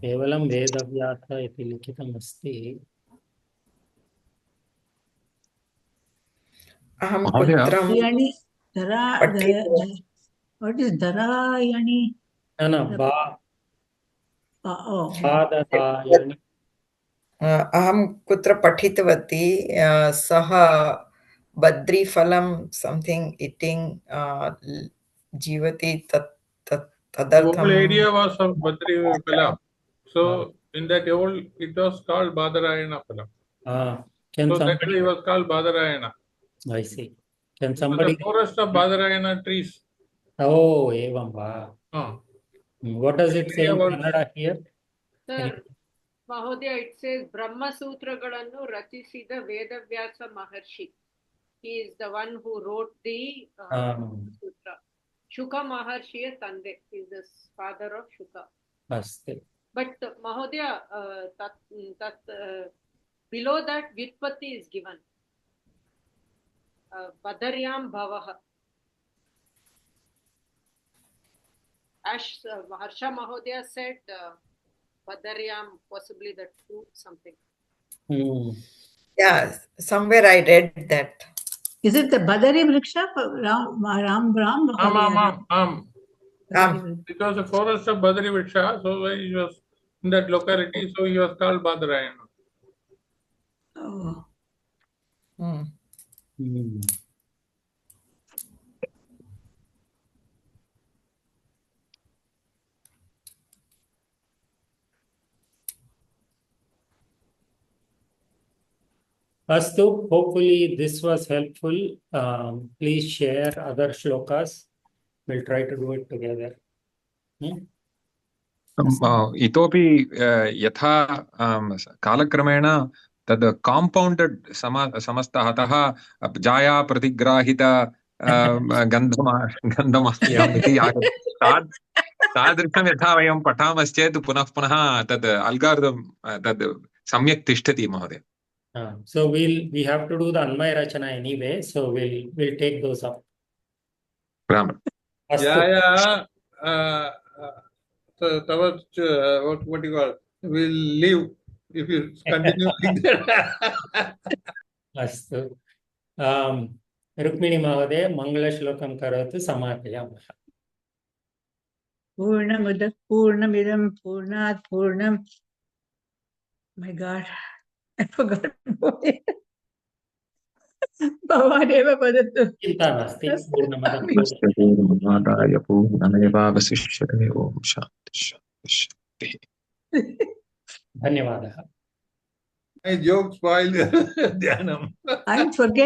केवलं वेदव्यास इति लिखितमस्ति। Aham महोदय putram Yani, what is Dharayani? न Oh, बाधतायनि अहं कुत्र पठितवती सः बद्रीफलं something eating जीवति The whole तदर्थं area was of Badri Phala. So in that whole, it was called Badarayana Phala. Can So that's why somebody, it was called Badarayana. I see. Can It was somebody, the forest of Badarayana trees. oh, evam va. What does it say in About- Kannada here? Sir, Mahodaya, it says Brahma Sutragalannu Rachisiದ Vedavyasa Maharshi. He is the one who wrote the Sutra. Shuka Maharshiya Tande is the father of Shuka. Aste. But Mahodaya, below that Vyutpatti is given. Badaryam Bhavaha. As Harsha Mahodaya said, Badaryam, possibly the fruit, something. Yeah, somewhere I read that. is it the Badari Vriksha? Ram. It was a forest of Badri Vriksha, so he was in that locality, so he was called Badarayana. Oh. Astu, hopefully this was helpful. Please share other shlokas. We'll try to do it together. इतोपि यथा कालक्रमेण तद् काम्पौण्डेड् समस्तः अतः जाया प्रतिग्राहित गन्धमाह्यम् इति तादृशं यथा वयं पठामश्चेत् पुनः पुनः तद् अल्गारिदम् तद् सम्यक् तिष्ठति महोदय. So we have to do the Anmaya Rachana anyway, so we'll take those up. Ram. Jaya, so what do you call? We'll leave if you continue like that. Astu. Rukmini Mahodaya, Mangala Shlokam Karatu Samarpayamah. Purnamudam Purnamidam Purnat Purnam. My God, I forgot. Bhavadeva Padattu. Chinta nasti. Purnamadam पूर्णमादाय पूर्णमेवावशिष्यते ओम शांति शांति. Dhanyavadah. My joke spoiled Dhyanam. I forget.